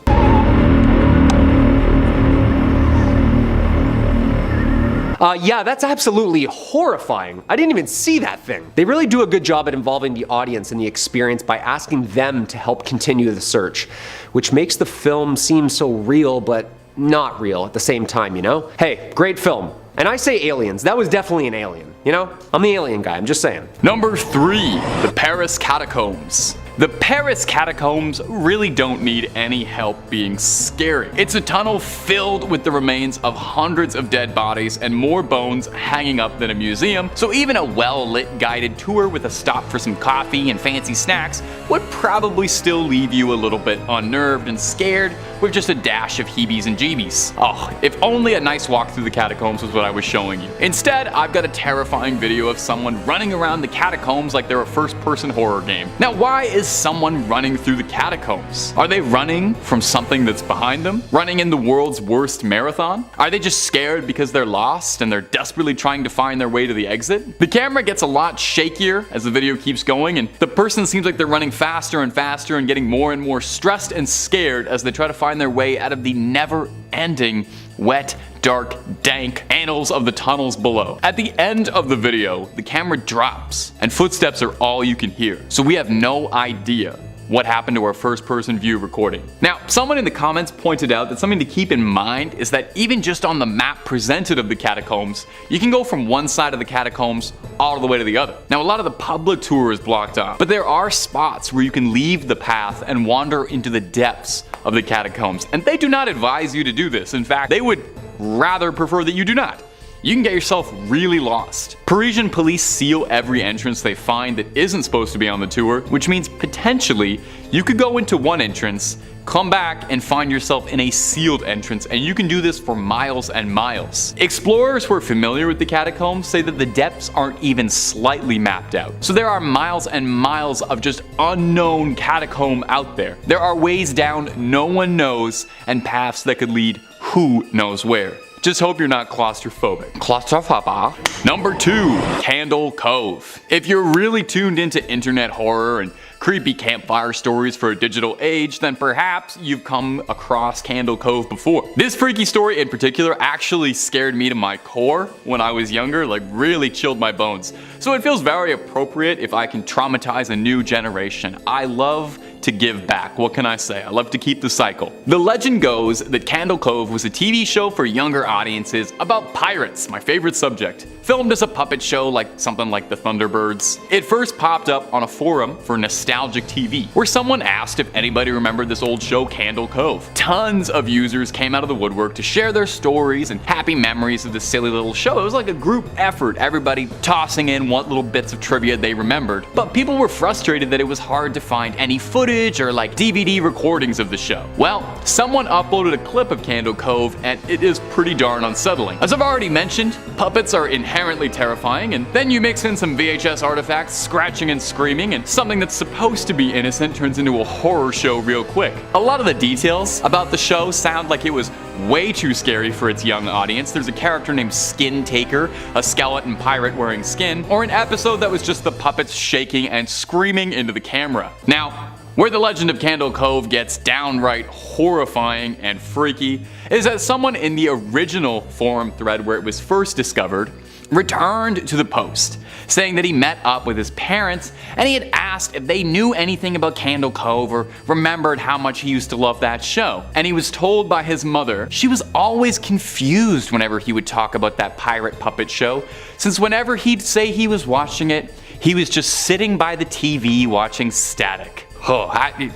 Yeah, that's absolutely horrifying. I didn't even see that thing. They really do a good job at involving the audience in the experience by asking them to help continue the search, which makes the film seem so real but not real at the same time, you know? Hey, great film. And I say aliens, that was definitely an alien, you know? I'm the alien guy, I'm just saying. Number 3, the Paris Catacombs. The Paris Catacombs really don't need any help being scary. It's a tunnel filled with the remains of hundreds of dead bodies and more bones hanging up than a museum, so even a well-lit guided tour with a stop for some coffee and fancy snacks would probably still leave you a little bit unnerved and scared with just a dash of heebies and jeebies. Oh, if only a nice walk through the catacombs was what I was showing you. Instead, I've got a terrifying video of someone running around the catacombs like they're a first-person horror game. Now, why is someone running through the catacombs? Are they running from something that's behind them? Running in the world's worst marathon? Are they just scared because they're lost and they're desperately trying to find their way to the exit? The camera gets a lot shakier as the video keeps going, and the person seems like they're running faster and faster and getting more and more stressed and scared as they try to find their way out of the never-ending, wet, dark, dank annals of the tunnels below. At the end of the video, the camera drops and footsteps are all you can hear. So we have no idea what happened to our first-person view recording. Now, someone in the comments pointed out that something to keep in mind is that even just on the map presented of the catacombs, you can go from one side of the catacombs all the way to the other. Now, a lot of the public tour is blocked off, but there are spots where you can leave the path and wander into the depths of the catacombs, and they do not advise you to do this. In fact, they would rather prefer that you do not. You can get yourself really lost. Parisian police seal every entrance they find that isn't supposed to be on the tour, which means potentially you could go into one entrance, come back and find yourself in a sealed entrance, and you can do this for miles and miles. Explorers who are familiar with the catacombs say that the depths aren't even slightly mapped out. So there are miles and miles of just unknown catacomb out there. There are ways down no one knows and paths that could lead who knows where. Just hope you're not claustrophobic. Claustrophobic. Number 2, Candle Cove. If you're really tuned into internet horror and creepy campfire stories for a digital age, then perhaps you've come across Candle Cove before. This freaky story in particular actually scared me to my core when I was younger, like really chilled my bones. So it feels very appropriate if I can traumatize a new generation. I love to give back. What can I say? I love to keep the cycle. The legend goes that Candle Cove was a TV show for younger audiences about pirates, my favorite subject, filmed as a puppet show like something like the Thunderbirds. It first popped up on a forum for nostalgic TV, where someone asked if anybody remembered this old show Candle Cove. Tons of users came out of the woodwork to share their stories and happy memories of this silly little show. It was like a group effort, everybody tossing in what little bits of trivia they remembered. But people were frustrated that it was hard to find any footage or like DVD recordings of the show. Well, someone uploaded a clip of Candle Cove and it is pretty darn unsettling. As I've already mentioned, puppets are inherently terrifying, and then you mix in some VHS artifacts, scratching and screaming, and something that's supposed to be innocent turns into a horror show real quick. A lot of the details about the show sound like it was way too scary for its young audience. There's a character named Skin Taker, a skeleton pirate wearing skin, or an episode that was just the puppets shaking and screaming into the camera. Now, where the legend of Candle Cove gets downright horrifying and freaky is that someone in the original forum thread where it was first discovered returned to the post, saying that he met up with his parents and he had asked if they knew anything about Candle Cove or remembered how much he used to love that show. And he was told by his mother she was always confused whenever he would talk about that pirate puppet show, since whenever he'd say he was watching it, he was just sitting by the TV watching static. Oh,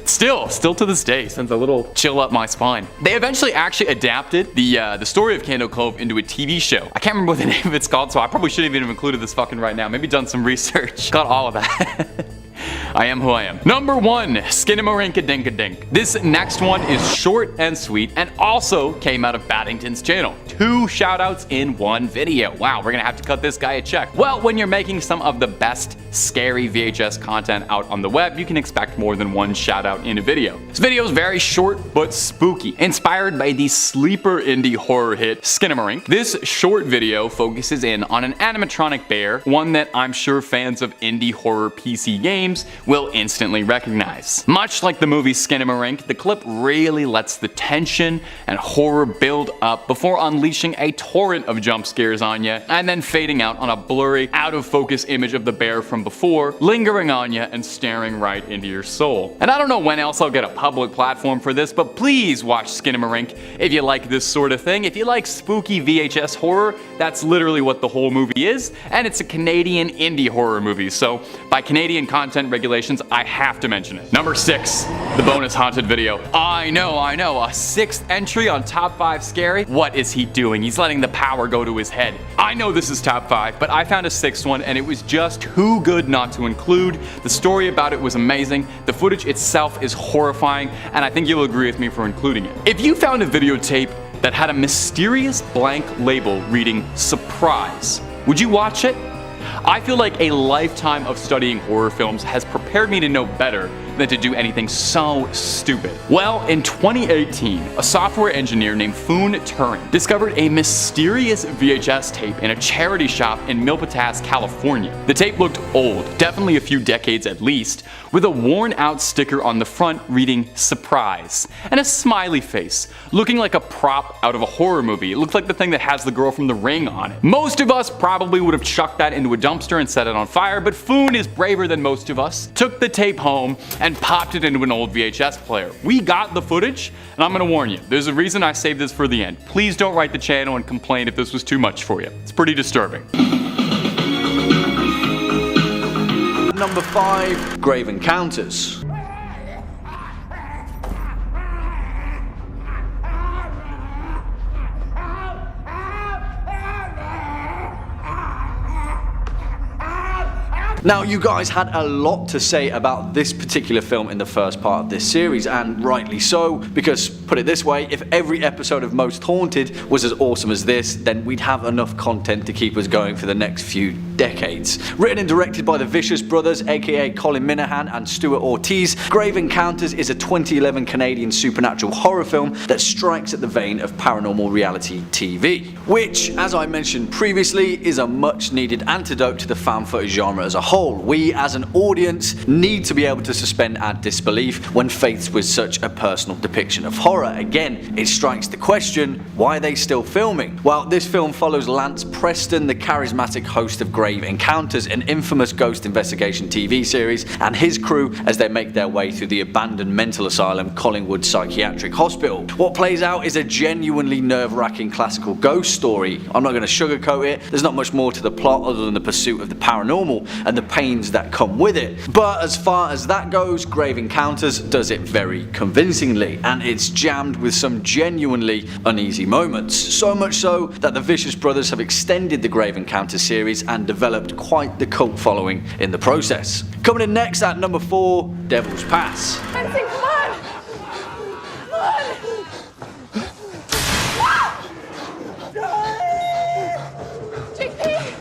still to this day sends a little chill up my spine. They eventually actually adapted the story of Candle Cove into a TV show. I can't remember what the name of it's called, so I probably shouldn't even have included this fucking right now. Maybe done some research. Got all of that. I am who I am. Number 1, Skinnamarink-a-dink-a-dink. This next one is short and sweet and also came out of Baddington's channel. 2 shoutouts in one video. Wow, we're gonna have to cut this guy a check. Well, when you're making some of the best scary VHS content out on the web, you can expect more than one shoutout in a video. This video is very short but spooky, inspired by the sleeper indie horror hit Skinnamarink. This short video focuses in on an animatronic bear, one that I'm sure fans of indie horror PC games will instantly recognize. Much like the movie Skinnamarink, the clip really lets the tension and horror build up before unleashing a torrent of jump scares on you and then fading out on a blurry, out of focus image of the bear from before, lingering on you and staring right into your soul. And I don't know when else I'll get a public platform for this, but please watch Skinnamarink if you like this sort of thing. If you like spooky VHS horror, that's literally what the whole movie is, and it's a Canadian indie horror movie, so by Canadian content regulations, I have to mention it. Number 6, the bonus haunted video. I know, a 6th entry on top 5 scary. What is he doing? He's letting the power go to his head. I know this is top 5, but I found a 6th one and it was just too good not to include. The story about it was amazing, the footage itself is horrifying, and I think you'll agree with me for including it. If you found a videotape that had a mysterious blank label reading "surprise," would you watch it? I feel like a lifetime of studying horror films has prepared me to know better than to do anything so stupid. Well, in 2018, a software engineer named Foon Turing discovered a mysterious VHS tape in a charity shop in Milpitas, California. The tape looked old, definitely a few decades at least, with a worn out sticker on the front reading "surprise" and a smiley face, looking like a prop out of a horror movie. It looked like the thing that has the girl from The Ring on it. Most of us probably would have chucked that into a dumpster and set it on fire, but Foon is braver than most of us, took the tape home and popped it into an old VHS player. We got the footage, and I'm gonna warn you, there's a reason I saved this for the end. Please don't write the channel and complain if this was too much for you. It's pretty disturbing. Number 5, Grave Encounters. Now, you guys had a lot to say about this particular film in the first part of this series, and rightly so, because, put it this way, if every episode of Most Haunted was as awesome as this, then we'd have enough content to keep us going for the next few decades. Written and directed by the Vicious Brothers, aka Colin Minahan and Stuart Ortiz, Grave Encounters is a 2011 Canadian supernatural horror film that strikes at the vein of paranormal reality TV, which, as I mentioned previously, is a much needed antidote to the fan footage genre as a whole. We, as an audience, need to be able to suspend our disbelief when faced with such a personal depiction of horror. Again, it strikes the question, why are they still filming? Well, this film follows Lance Preston, the charismatic host of Grave Grave Encounters, an infamous ghost investigation TV series, and his crew as they make their way through the abandoned mental asylum Collingwood Psychiatric Hospital. What plays out is a genuinely nerve-wracking classical ghost story. I'm not going to sugarcoat it, there's not much more to the plot other than the pursuit of the paranormal and the pains that come with it. But as far as that goes, Grave Encounters does it very convincingly, and it's jammed with some genuinely uneasy moments. So much so that the Vicious Brothers have extended the Grave Encounters series and developed quite the cult following in the process. Coming in next at number 4, Devil's Pass. Benson, come on! Come on! JP!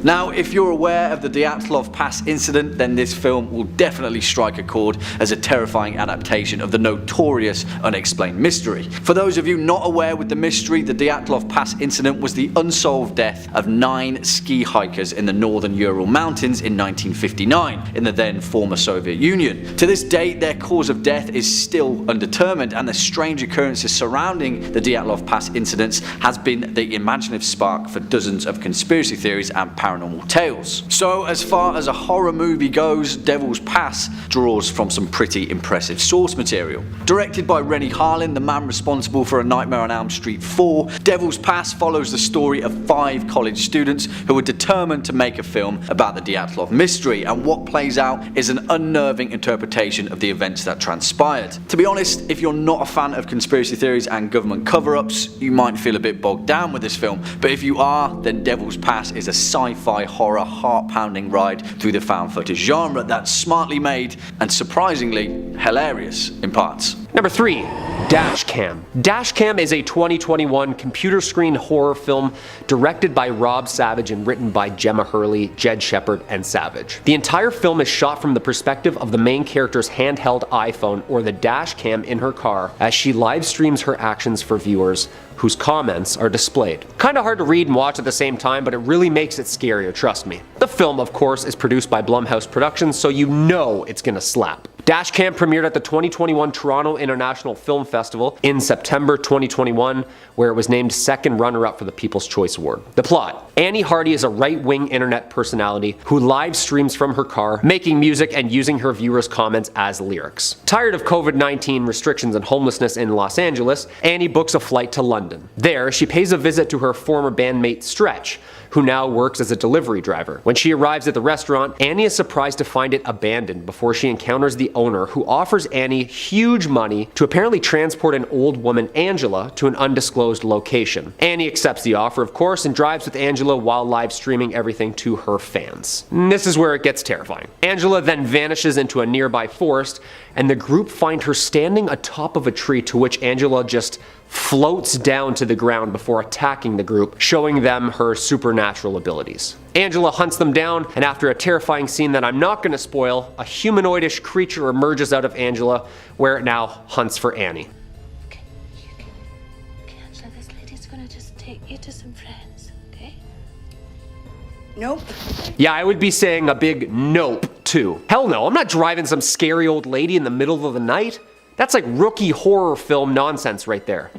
Now, if you're aware of the Dyatlov Pass incident, then this film will definitely strike a chord as a terrifying adaptation of the notorious Unexplained mystery. For those of you not aware with the mystery, the Dyatlov Pass incident was the unsolved death of 9 ski hikers in the northern Ural Mountains in 1959, in the then former Soviet Union. To this date, their cause of death is still undetermined, and the strange occurrences surrounding the Dyatlov Pass incidents has been the imaginative spark for dozens of conspiracy theories and paranormal tales. So as far as a horror movie goes, Devil's Pass draws from some pretty impressive source material. Directed by Rennie Harlin, the man responsible for A Nightmare on Elm Street 4, Devil's Pass follows the story of 5 college students who were determined to make a film about the Dyatlov mystery, and what plays out is an unnerving interpretation of the events that transpired. To be honest, if you're not a fan of conspiracy theories and government cover-ups, you might feel a bit bogged down with this film, but if you are, then Devil's Pass is a sci-fi horror heart-pounding ride through the found footage genre that's smartly made and surprisingly hilarious in parts. Number 3, Dashcam. Dashcam is a 2021 computer screen horror film directed by Rob Savage and written by Gemma Hurley, Jed Shepard, and Savage. The entire film is shot from the perspective of the main character's handheld iPhone, or the Dashcam, in her car as she live streams her actions for viewers whose comments are displayed. Kinda hard to read and watch at the same time, but it really makes it scarier, trust me. The film, of course, is produced by Blumhouse Productions, so you know it's gonna slap. Dashcam premiered at the 2021 Toronto International Film Festival in September 2021, where it was named second runner-up for the People's Choice Award. The plot: Annie Hardy is a right-wing internet personality who live streams from her car, making music and using her viewers' comments as lyrics. Tired of COVID-19 restrictions and homelessness in Los Angeles, Annie books a flight to London. There, she pays a visit to her former bandmate Stretch, who now works as a delivery driver. When she arrives at the restaurant, Annie is surprised to find it abandoned before she encounters the owner, who offers Annie huge money to apparently transport an old woman, Angela, to an undisclosed location. Annie accepts the offer, of course, and drives with Angela while live streaming everything to her fans. And this is where it gets terrifying. Angela then vanishes into a nearby forest, and the group find her standing atop of a tree, to which Angela just floats down to the ground before attacking the group, showing them her supernatural abilities. Angela hunts them down, and after a terrifying scene that I'm not going to spoil, a humanoidish creature emerges out of Angela, where it now hunts for Annie. Okay, Angela, this lady's gonna just take you to some friends, okay? Nope. Yeah, I would be saying a big nope too. Hell no, I'm not driving some scary old lady in the middle of the night. That's like rookie horror film nonsense right there.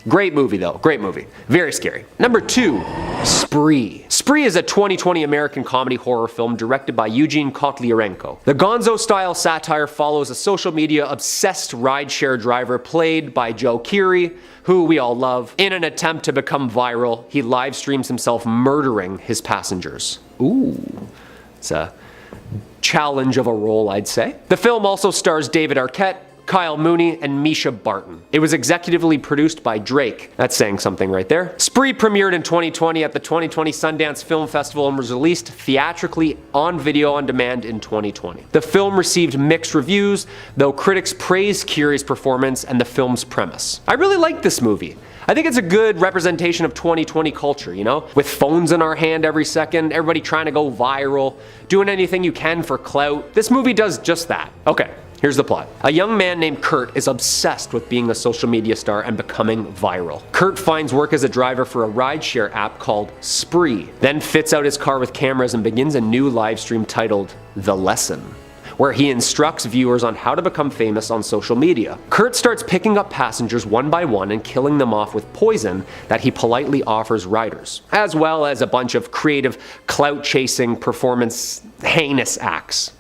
Great movie though, great movie. Very scary. Number 2, Spree. Spree is a 2020 American comedy horror film directed by Eugene Kotlyarenko. The gonzo-style satire follows a social media obsessed rideshare driver played by Joe Keery, who we all love. In an attempt to become viral, he live streams himself murdering his passengers. Ooh, it's a challenge of a role, I'd say. The film also stars David Arquette, Kyle Mooney, and Misha Barton. It was executively produced by Drake. That's saying something right there. Spree premiered in 2020 at the 2020 Sundance Film Festival and was released theatrically on video on demand in 2020. The film received mixed reviews, though critics praised Keery's performance and the film's premise. I really like this movie. I think it's a good representation of 2020 culture, you know? With phones in our hand every second, everybody trying to go viral, doing anything you can for clout. This movie does just that. Okay. Here's the plot. A young man named Kurt is obsessed with being a social media star and becoming viral. Kurt finds work as a driver for a rideshare app called Spree, then fits out his car with cameras and begins a new live stream titled The Lesson. where he instructs viewers on how to become famous on social media. Kurt starts picking up passengers one by one and killing them off with poison that he politely offers riders, as well as a bunch of creative, clout-chasing, performance heinous acts.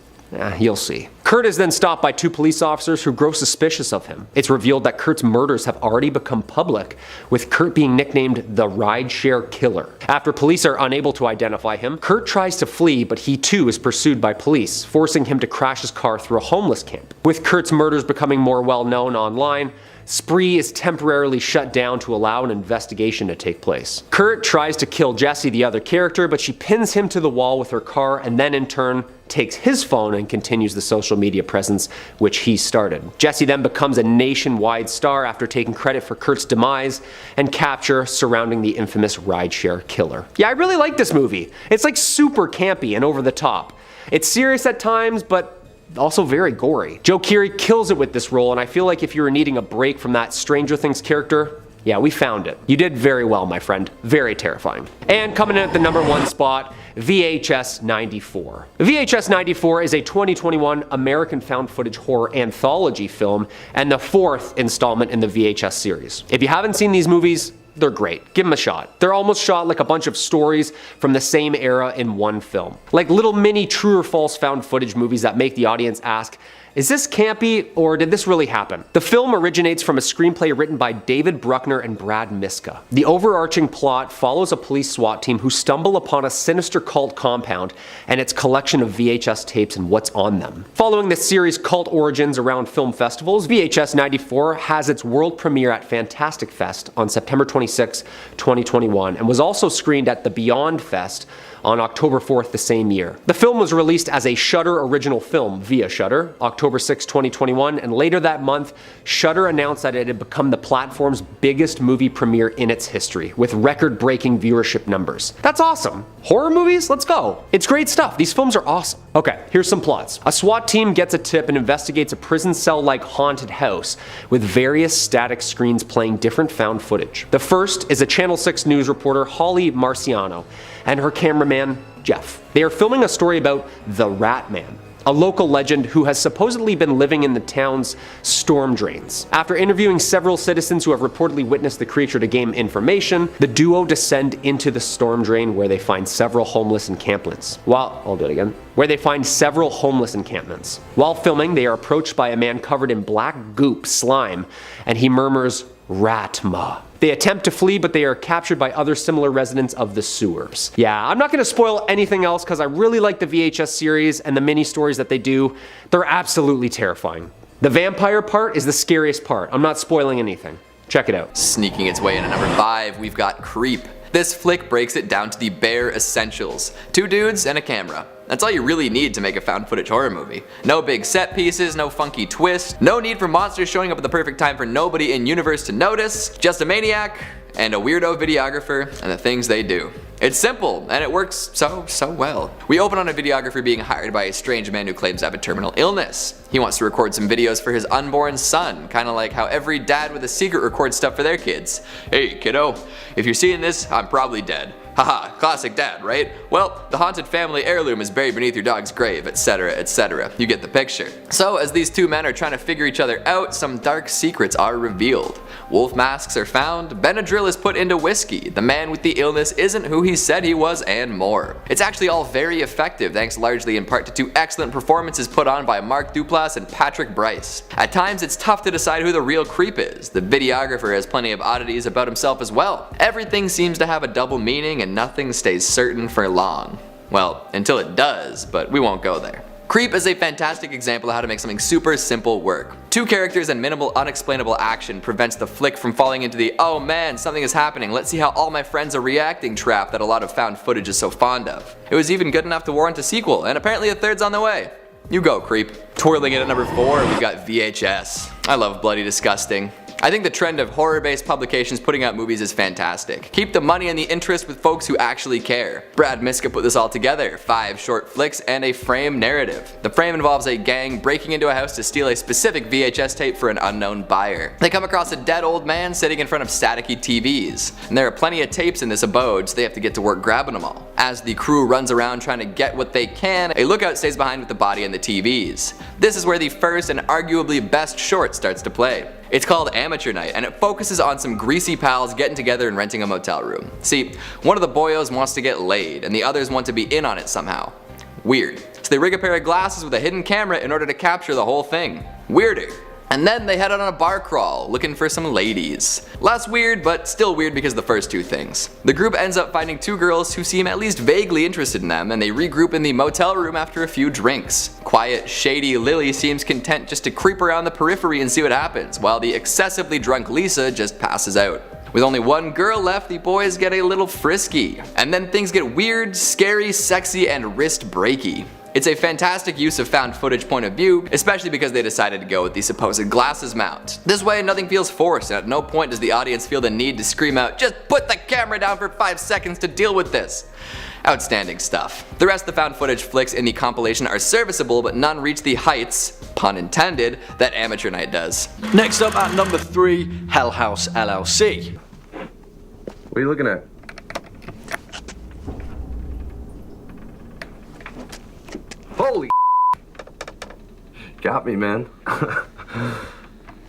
You'll see. Kurt is then stopped by 2 police officers who grow suspicious of him. It's revealed that Kurt's murders have already become public, with Kurt being nicknamed the rideshare killer. After police are unable to identify him, Kurt tries to flee, but he too is pursued by police, forcing him to crash his car through a homeless camp. With Kurt's murders becoming more well known online, Spree is temporarily shut down to allow an investigation to take place. Kurt tries to kill Jessie, the other character, but she pins him to the wall with her car and then in turn takes his phone and continues the social media presence which he started. Jessie then becomes a nationwide star after taking credit for Kurt's demise and capture surrounding the infamous rideshare killer. Yeah, I really like this movie. It's like super campy and over the top. It's serious at times, but also very gory. Joe Keery kills it with this role, and I feel like if you were needing a break from that Stranger Things character, yeah, we found it. You did very well, my friend. Very terrifying. And coming in at the #1 spot, VHS 94. VHS 94 is a 2021 American found footage horror anthology film and the 4th installment in the VHS series. If you haven't seen these movies, they're great. Give them a shot. They're almost shot like a bunch of stories from the same era in one film. Like little mini true or false found footage movies that make the audience ask, is this campy or did this really happen? The film originates from a screenplay written by David Bruckner and Brad Miska. The overarching plot follows a police SWAT team who stumble upon a sinister cult compound and its collection of VHS tapes and what's on them. Following this series' cult origins around film festivals, VHS 94 has its world premiere at Fantastic Fest on September 26, 2021, and was also screened at the Beyond Fest on October 4th the same year. The film was released as a Shudder original film via Shudder, October 6, 2021, and later that month, Shudder announced that it had become the platform's biggest movie premiere in its history, with record-breaking viewership numbers. That's awesome. Horror movies? Let's go. It's great stuff. These films are awesome. Okay, here's some plots. A SWAT team gets a tip and investigates a prison cell-like haunted house with various static screens playing different found footage. The first is a Channel 6 news reporter, Holly Marciano, and her cameraman, Jeff. They are filming a story about the Rat Man, a local legend who has supposedly been living in the town's storm drains. After interviewing several citizens who have reportedly witnessed the creature to gain information, the duo descend into the storm drain where they find several homeless encampments. While filming, they are approached by a man covered in black goop slime, and he murmurs, "Ratma." They attempt to flee, but they are captured by other similar residents of the sewers. Yeah, I'm not going to spoil anything else because I really like the VHS series and the mini stories that they do. They're absolutely terrifying. The vampire part is the scariest part. I'm not spoiling anything. Check it out. Sneaking its way into #5, we've got Creep. This flick breaks it down to the bare essentials. 2 dudes and a camera. That's all you really need to make a found footage horror movie. No big set pieces, no funky twist, no need for monsters showing up at the perfect time for nobody in universe to notice, just a maniac and a weirdo videographer and the things they do. It's simple, and it works so well. We open on a videographer being hired by a strange man who claims to have a terminal illness. He wants to record some videos for his unborn son, kinda like how every dad with a secret records stuff for their kids. Hey kiddo, if you're seeing this, I'm probably dead. Haha, classic dad, right? Well, the haunted family heirloom is buried beneath your dog's grave, etc, etc. You get the picture. So as these 2 men are trying to figure each other out, some dark secrets are revealed. Wolf masks are found, Benadryl is put into whiskey, the man with the illness isn't who he said he was, and more. It's actually all very effective, thanks largely in part to 2 excellent performances put on by Mark Duplass and Patrick Bryce. At times it's tough to decide who the real creep is. The videographer has plenty of oddities about himself as well. Everything seems to have a double meaning and nothing stays certain for long. Well, until it does, but we won't go there. Creep is a fantastic example of how to make something super simple work. 2 characters and minimal unexplainable action prevents the flick from falling into the "oh man, something is happening, let's see how all my friends are reacting" trap that a lot of found footage is so fond of. It was even good enough to warrant a sequel, and apparently a 3rd's on the way. You go, Creep. Twirling in at #4, we've got VHS. I love Bloody Disgusting. I think the trend of horror-based publications putting out movies is fantastic. Keep the money and the interest with folks who actually care. Brad Miska put this all together, 5 short flicks and a frame narrative. The frame involves a gang breaking into a house to steal a specific VHS tape for an unknown buyer. They come across a dead old man sitting in front of staticky TVs, and there are plenty of tapes in this abode, so they have to get to work grabbing them all. As the crew runs around trying to get what they can, a lookout stays behind with the body and the TVs. This is where the first and arguably best short starts to play. It's called Amateur Night, and it focuses on some greasy pals getting together and renting a motel room. See, one of the boyos wants to get laid, and the others want to be in on it somehow. Weird. So they rig a pair of glasses with a hidden camera in order to capture the whole thing. Weirder. And then they head out on a bar crawl, looking for some ladies. Less weird, but still weird because of the first 2 things. The group ends up finding 2 girls who seem at least vaguely interested in them, and they regroup in the motel room after a few drinks. Quiet, shady Lily seems content just to creep around the periphery and see what happens, while the excessively drunk Lisa just passes out. With only 1 girl left, the boys get a little frisky. And then things get weird, scary, sexy, and wrist-breaky. It's a fantastic use of found footage point of view, especially because they decided to go with the supposed glasses mount. This way nothing feels forced, and at no point does the audience feel the need to scream out, "Just put the camera down for 5 seconds to deal with this." Outstanding stuff. The rest of the found footage flicks in the compilation are serviceable, but none reach the heights, pun intended, that Amateur Night does. Next up at number 3, House LLC. What are you looking at? Holy got me, man.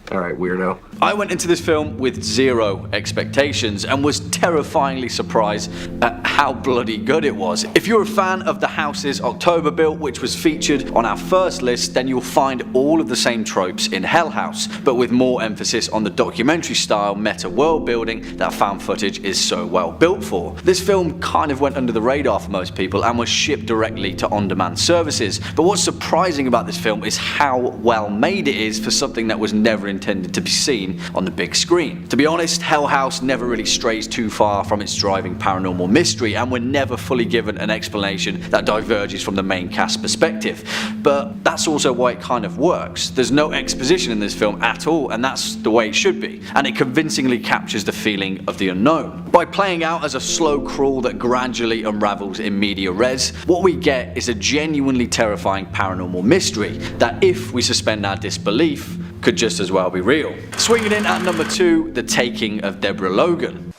Alright, weirdo. I went into this film with 0 expectations and was terrifyingly surprised at how bloody good it was. If you're a fan of The House's October build, which was featured on our first list, then you'll find all of the same tropes in Hell House, but with more emphasis on the documentary style meta world building that found footage is so well built for. This film kind of went under the radar for most people and was shipped directly to on-demand services, but what's surprising about this film is how well made it is for something that was never intended to be seen on the big screen. To be honest, Hell House never really strays too far from its driving paranormal mystery, and we're never fully given an explanation that diverges from the main cast perspective. But that's also why it kind of works. There's no exposition in this film at all, and that's the way it should be, and it convincingly captures the feeling of the unknown. By playing out as a slow crawl that gradually unravels in media res, what we get is a genuinely terrifying paranormal mystery that, if we suspend our disbelief, could just as well be real. Swinging in at number 2, The Taking of Deborah Logan.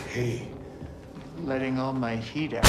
Hey, letting all my heat out.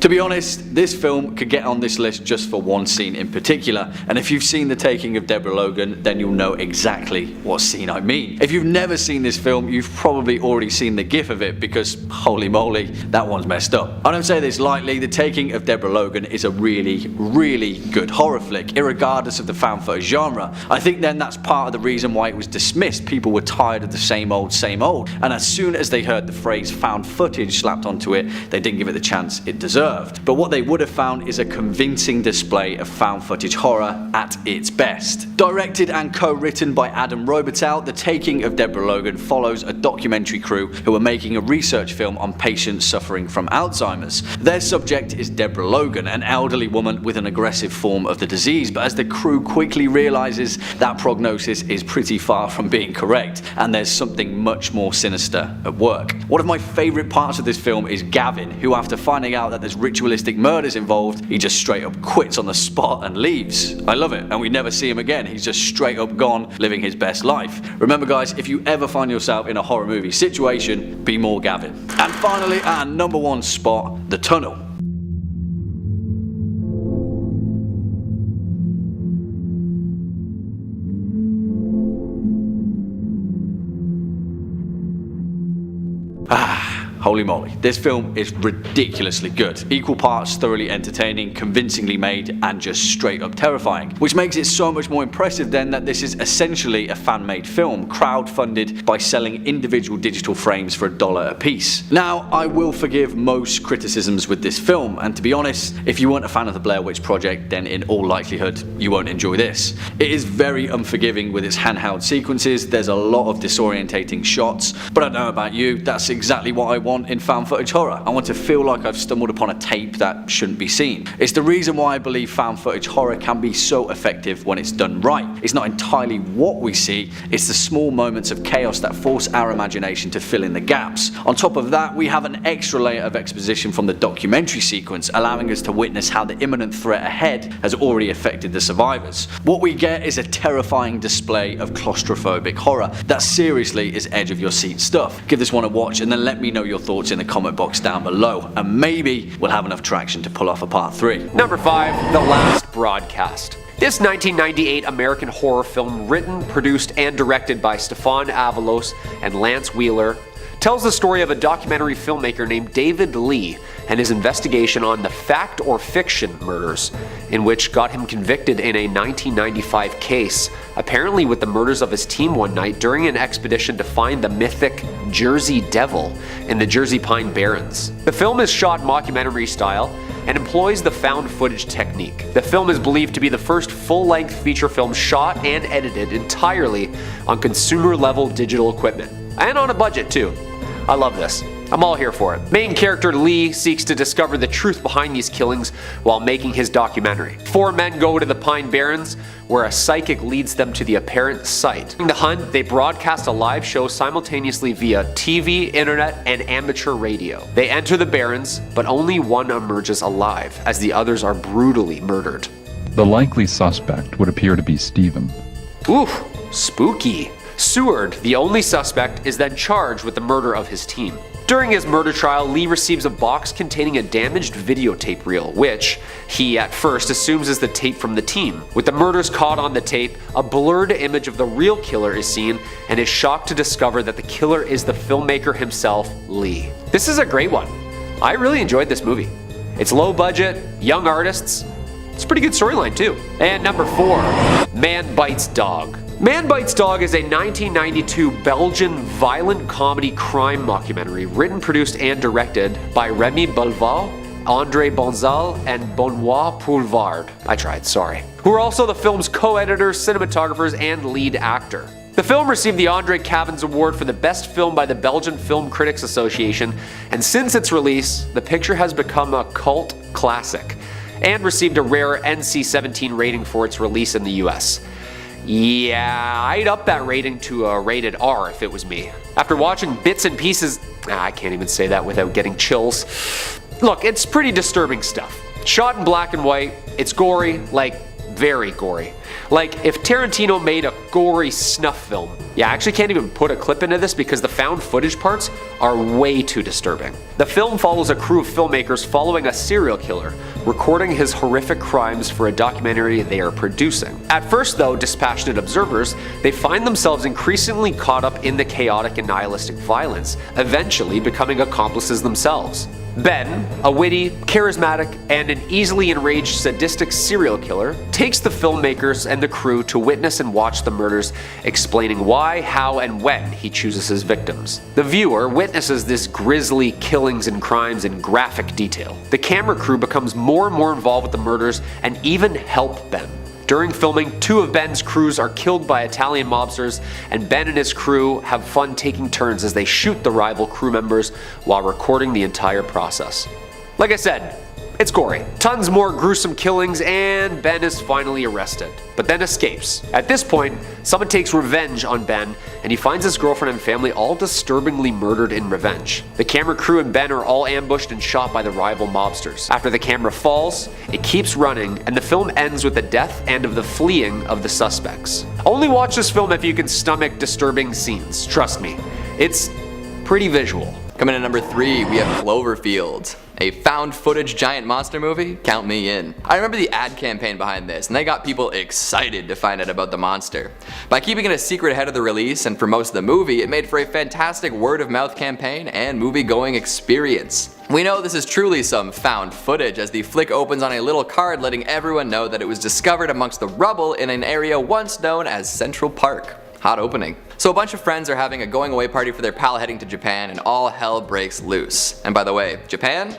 To be honest, this film could get on this list just for one scene in particular, and if you've seen The Taking of Deborah Logan, then you'll know exactly what scene I mean. If you've never seen this film, you've probably already seen the gif of it, because holy moly, that one's messed up. I don't say this lightly, The Taking of Deborah Logan is a really, really good horror flick, irregardless of the found footage genre. I think then that's part of the reason why it was dismissed. People were tired of the same old, and as soon as they heard the phrase found footage slapped onto it, they didn't give it the chance it deserved. But what they would have found is a convincing display of found footage horror at its best. Directed and co-written by Adam Robitel, The Taking of Deborah Logan follows a documentary crew who are making a research film on patients suffering from Alzheimer's. Their subject is Deborah Logan, an elderly woman with an aggressive form of the disease, but as the crew quickly realizes that prognosis is pretty far from being correct, and there's something much more sinister at work. One of my favourite parts of this film is Gavin, who after finding out that there's ritualistic murders involved, he just straight up quits on the spot and leaves. I love it, and we never see him again. He's just straight up gone, living his best life. Remember guys, if you ever find yourself in a horror movie situation, be more Gavin. And finally, at our number 1 spot, The Tunnel. Holy moly, this film is ridiculously good. Equal parts thoroughly entertaining, convincingly made, and just straight up terrifying. Which makes it so much more impressive then that this is essentially a fan-made film, crowd-funded by selling individual digital frames for $1 a piece. Now, I will forgive most criticisms with this film, and to be honest, if you weren't a fan of the Blair Witch Project, then in all likelihood, you won't enjoy this. It is very unforgiving with its handheld sequences, there's a lot of disorientating shots, but I don't know about you, that's exactly what I want want in found footage horror. I want to feel like I've stumbled upon a tape that shouldn't be seen. It's the reason why I believe found footage horror can be so effective when it's done right. It's not entirely what we see, it's the small moments of chaos that force our imagination to fill in the gaps. On top of that, we have an extra layer of exposition from the documentary sequence, allowing us to witness how the imminent threat ahead has already affected the survivors. What we get is a terrifying display of claustrophobic horror that seriously is edge of your seat stuff. Give this one a watch and then let me know your thoughts in the comment box down below, and maybe we'll have enough traction to pull off a part 3. Number 5, The Last Broadcast. This 1998 American horror film, written, produced, and directed by Stefan Avalos and Lance Wheeler, tells the story of a documentary filmmaker named David Lee and his investigation on the fact or fiction murders, in which got him convicted in a 1995 case, apparently with the murders of his team one night during an expedition to find the mythic Jersey Devil in the Jersey Pine Barrens. The film is shot mockumentary style and employs the found footage technique. The film is believed to be the first full-length feature film shot and edited entirely on consumer-level digital equipment. And on a budget too. I love this. I'm all here for it. Main character Lee seeks to discover the truth behind these killings while making his documentary. 4 men go to the Pine Barrens, where a psychic leads them to the apparent site. In the hunt, they broadcast a live show simultaneously via TV, internet, and amateur radio. They enter the Barrens, but only one emerges alive, as the others are brutally murdered. The likely suspect would appear to be Stephen. Oof, spooky. Seward, the only suspect, is then charged with the murder of his team. During his murder trial, Lee receives a box containing a damaged videotape reel, which he at first assumes is the tape from the team. With the murders caught on the tape, a blurred image of the real killer is seen, and is shocked to discover that the killer is the filmmaker himself, Lee. This is a great one. I really enjoyed this movie. It's low budget, young artists. It's a pretty good storyline too. And number 4, Man Bites Dog. Man Bites Dog is a 1992 Belgian violent comedy crime mockumentary written, produced, and directed by Remy Belval, André Bonzal, and Benoit Poulvard. I tried, sorry. Who are also the film's co-editors, cinematographers, and lead actor. The film received the André Cavins Award for the best film by the Belgian Film Critics Association, and since its release, the picture has become a cult classic, and received a rare NC-17 rating for its release in the US. Yeah, I'd up that rating to a rated R if it was me. After watching bits and pieces, I can't even say that without getting chills. Look, it's pretty disturbing stuff. Shot in black and white, it's gory, like very gory. Like if Tarantino made a gory snuff film. Yeah, I actually can't even put a clip into this because the found footage parts are way too disturbing. The film follows a crew of filmmakers following a serial killer, recording his horrific crimes for a documentary they are producing. At first though, dispassionate observers, they find themselves increasingly caught up in the chaotic and nihilistic violence, eventually becoming accomplices themselves. Ben, a witty, charismatic, and an easily enraged sadistic serial killer, takes the filmmakers and the crew to witness and watch the murders, explaining why, how, and when he chooses his victims. The viewer witnesses this grisly killings and crimes in graphic detail. The camera crew becomes more and more involved with the murders and even help Ben. During filming, 2 of Ben's crews are killed by Italian mobsters, and Ben and his crew have fun taking turns as they shoot the rival crew members while recording the entire process. Like I said, it's gory. Tons more gruesome killings, and Ben is finally arrested, but then escapes. At this point, someone takes revenge on Ben, and he finds his girlfriend and family all disturbingly murdered in revenge. The camera crew and Ben are all ambushed and shot by the rival mobsters. After the camera falls, it keeps running, and the film ends with the death and of the fleeing of the suspects. Only watch this film if you can stomach disturbing scenes. Trust me, it's pretty visual. Coming in at number 3, we have Cloverfield. A found footage giant monster movie? Count me in. I remember the ad campaign behind this, and they got people excited to find out about the monster. By keeping it a secret ahead of the release and for most of the movie, it made for a fantastic word of mouth campaign and movie-going experience. We know this is truly some found footage as the flick opens on a little card letting everyone know that it was discovered amongst the rubble in an area once known as Central Park. Hot opening. So a bunch of friends are having a going away party for their pal heading to Japan, and all hell breaks loose. And by the way, Japan?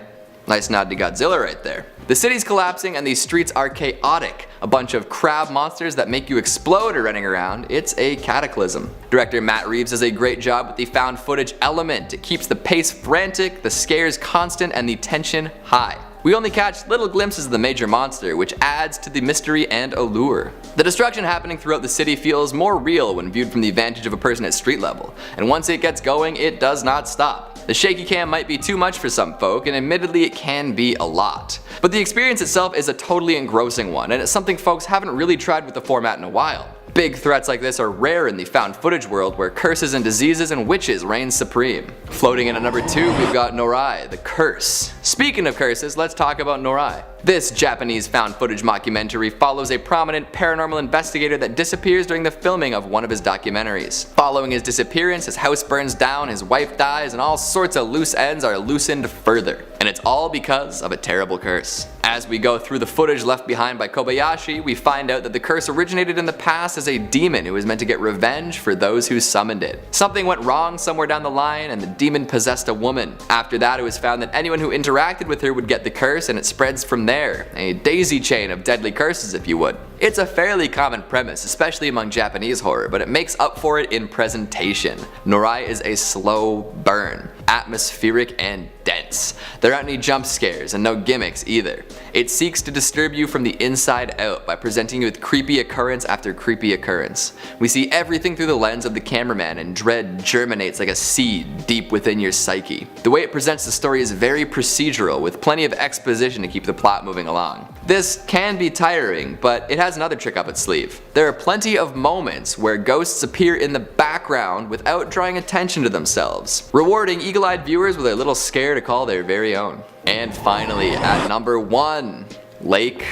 Nice nod to Godzilla right there. The city's collapsing and these streets are chaotic. A bunch of crab monsters that make you explode are running around. It's a cataclysm. Director Matt Reeves does a great job with the found footage element. It keeps the pace frantic, the scares constant, and the tension high. We only catch little glimpses of the major monster, which adds to the mystery and allure. The destruction happening throughout the city feels more real when viewed from the vantage of a person at street level, and once it gets going, it does not stop. The shaky cam might be too much for some folk, and admittedly it can be a lot. But the experience itself is a totally engrossing one, and it's something folks haven't really tried with the format in a while. Big threats like this are rare in the found footage world where curses and diseases and witches reign supreme. Floating in at number 2, we've got Nooy, The Curse. Speaking of curses, let's talk about Nooy. This Japanese found footage mockumentary follows a prominent paranormal investigator that disappears during the filming of one of his documentaries. Following his disappearance, his house burns down, his wife dies, and all sorts of loose ends are loosened further. And it's all because of a terrible curse. As we go through the footage left behind by Kobayashi, we find out that the curse originated in the past as a demon who was meant to get revenge for those who summoned it. Something went wrong somewhere down the line and the demon possessed a woman. After that, it was found that anyone who interacted with her would get the curse, and it spreads from there. A daisy chain of deadly curses, if you would. It's a fairly common premise, especially among Japanese horror, but it makes up for it in presentation. Nooy is a slow burn, atmospheric and dense. There aren't any jump scares and no gimmicks either. It seeks to disturb you from the inside out by presenting you with creepy occurrence after creepy occurrence. We see everything through the lens of the cameraman, and dread germinates like a seed deep within your psyche. The way it presents the story is very procedural, with plenty of exposition to keep the plot moving along. This can be tiring, but it has another trick up its sleeve. There are plenty of moments where ghosts appear in the background without drawing attention to themselves, rewarding eagle-eyed viewers with a little scare to call their very own. And finally, at number 1, Lake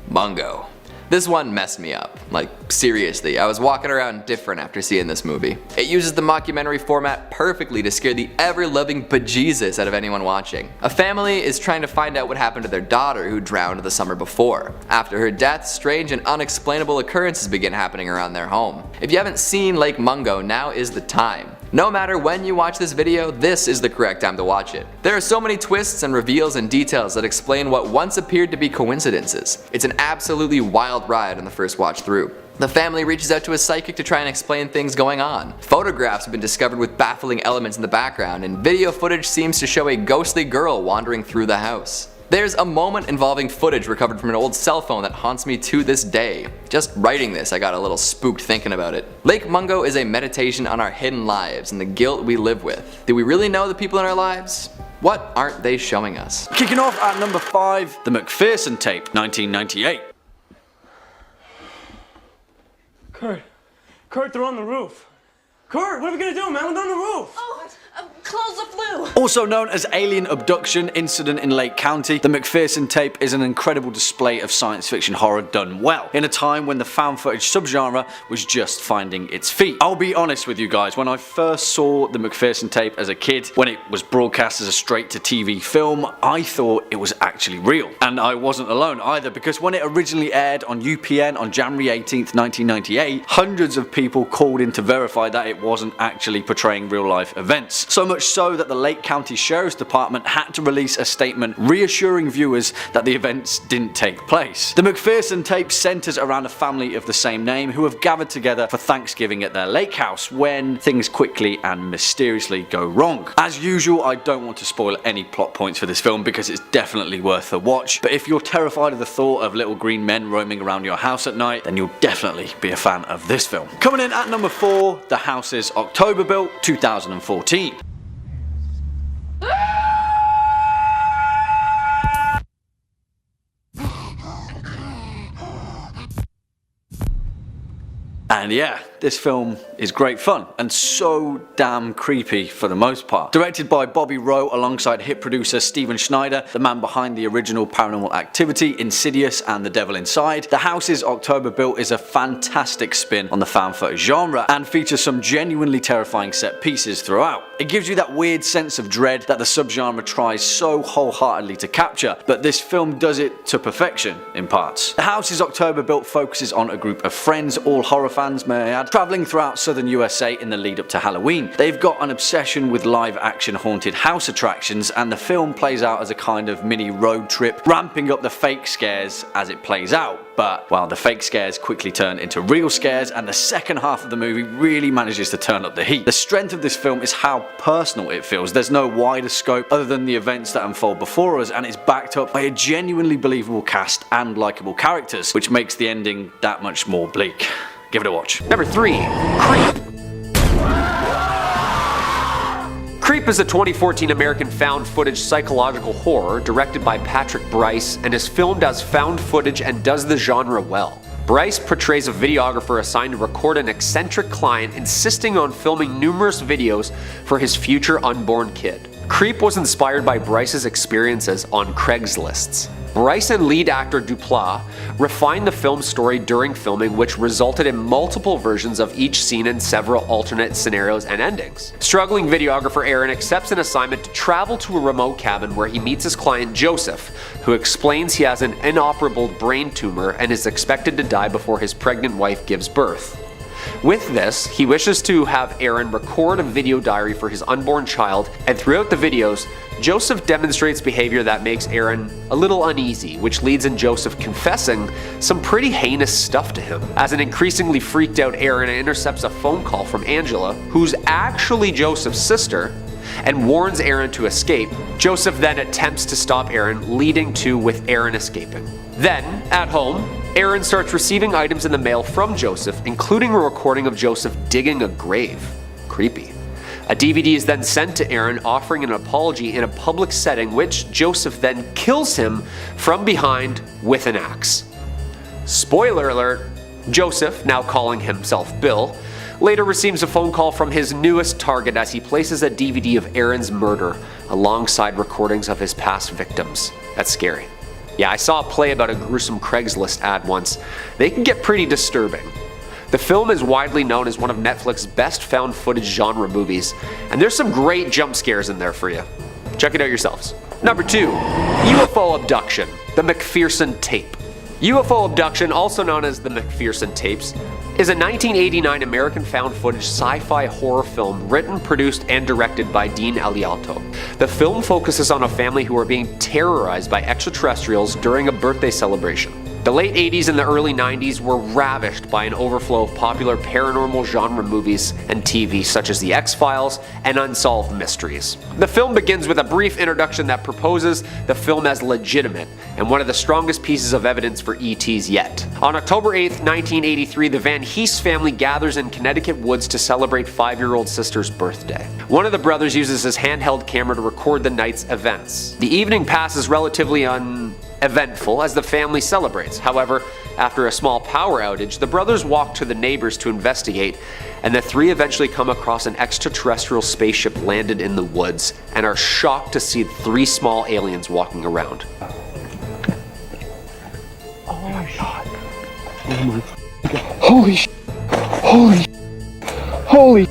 Mungo. This one messed me up. Like, seriously, I was walking around different after seeing this movie. It uses the mockumentary format perfectly to scare the ever-loving bejesus out of anyone watching. A family is trying to find out what happened to their daughter who drowned the summer before. After her death, strange and unexplainable occurrences begin happening around their home. If you haven't seen Lake Mungo, now is the time. No matter when you watch this video, this is the correct time to watch it. There are so many twists and reveals and details that explain what once appeared to be coincidences. It's an absolutely wild ride on the first watch through. The family reaches out to a psychic to try and explain things going on. Photographs have been discovered with baffling elements in the background, and video footage seems to show a ghostly girl wandering through the house. There's a moment involving footage recovered from an old cell phone that haunts me to this day. Just writing this, I got a little spooked thinking about it. Lake Mungo is a meditation on our hidden lives and the guilt we live with. Do we really know the people in our lives? What aren't they showing us? Kicking off at number 5, The McPherson Tape, 1998. Kurt, they're on the roof. Kurt, what are we gonna do, man? We're on the roof. Oh, clothes are flew. Also known as Alien Abduction Incident in Lake County, the McPherson Tape is an incredible display of science fiction horror done well, in a time when the found footage subgenre was just finding its feet. I'll be honest with you guys, when I first saw the McPherson Tape as a kid, when it was broadcast as a straight-to-TV film, I thought it was actually real. And I wasn't alone either, because when it originally aired on UPN on January 18th, 1998, hundreds of people called in to verify that it wasn't actually portraying real-life events. So much so that the Lake County Sheriff's Department had to release a statement reassuring viewers that the events didn't take place. The McPherson Tape centers around a family of the same name who have gathered together for Thanksgiving at their lake house when things quickly and mysteriously go wrong. As usual, I don't want to spoil any plot points for this film because it's definitely worth a watch, but if you're terrified of the thought of little green men roaming around your house at night, then you'll definitely be a fan of this film. Coming in at number 4, The House's October Built, 2014. And yeah, this film is great fun and so damn creepy for the most part. Directed by Bobby Rowe alongside hit producer Steven Schneider, the man behind the original Paranormal Activity, Insidious and The Devil Inside, The House's October Built is a fantastic spin on the found footage genre and features some genuinely terrifying set pieces throughout. It gives you that weird sense of dread that the subgenre tries so wholeheartedly to capture, but this film does it to perfection in parts. The House's October Built focuses on a group of friends, all horror fans may I add, travelling throughout southern USA in the lead up to Halloween. They've got an obsession with live action haunted house attractions, and the film plays out as a kind of mini road trip, ramping up the fake scares as it plays out. But, well, the fake scares quickly turn into real scares, and the second half of the movie really manages to turn up the heat. The strength of this film is how personal it feels. There's no wider scope other than the events that unfold before us, and it's backed up by a genuinely believable cast and likeable characters, which makes the ending that much more bleak. Give it a watch. Number 3. Creep. Creep is a 2014 American found footage psychological horror directed by Patrick Bryce and is filmed as found footage and does the genre well. Bryce portrays a videographer assigned to record an eccentric client insisting on filming numerous videos for his future unborn kid. Creep was inspired by Bryce's experiences on Craigslist. Bryce and lead actor Duplass refined the film story during filming, which resulted in multiple versions of each scene and several alternate scenarios and endings. Struggling videographer Aaron accepts an assignment to travel to a remote cabin where he meets his client Joseph, who explains he has an inoperable brain tumor and is expected to die before his pregnant wife gives birth. With this, he wishes to have Aaron record a video diary for his unborn child, and throughout the videos, Joseph demonstrates behavior that makes Aaron a little uneasy, which leads in Joseph confessing some pretty heinous stuff to him. As an increasingly freaked out Aaron intercepts a phone call from Angela, who's actually Joseph's sister, and warns Aaron to escape. Joseph then attempts to stop Aaron, leading to with Aaron escaping. Then, at home, Aaron starts receiving items in the mail from Joseph, including a recording of Joseph digging a grave. Creepy. A DVD is then sent to Aaron offering an apology in a public setting, which Joseph then kills him from behind with an axe. Spoiler alert, Joseph, now calling himself Bill, later receives a phone call from his newest target as he places a DVD of Aaron's murder alongside recordings of his past victims. That's scary. Yeah, I saw a play about a gruesome Craigslist ad once. They can get pretty disturbing. The film is widely known as one of Netflix's best found footage genre movies, and there's some great jump scares in there for you. Check it out yourselves. Number 2. UFO Abduction, the McPherson Tape. UFO Abduction, also known as the McPherson Tapes, is a 1989 American found footage sci-fi horror film written, produced, and directed by Dean Elialto. The film focuses on a family who are being terrorized by extraterrestrials during a birthday celebration. The late 80s and the early 90s were ravished by an overflow of popular paranormal genre movies and TV such as The X-Files and Unsolved Mysteries. The film begins with a brief introduction that proposes the film as legitimate and one of the strongest pieces of evidence for ETs yet. On October 8th, 1983, the Van Hees family gathers in Connecticut woods to celebrate 5-year-old sister's birthday. One of the brothers uses his handheld camera to record the night's events. The evening passes relatively uneventful as the family celebrates. However, after a small power outage, the brothers walk to the neighbors to investigate, and the three eventually come across an extraterrestrial spaceship landed in the woods and are shocked to see 3 small aliens walking around. Oh my god. Oh my god. Holy sh**. Holy.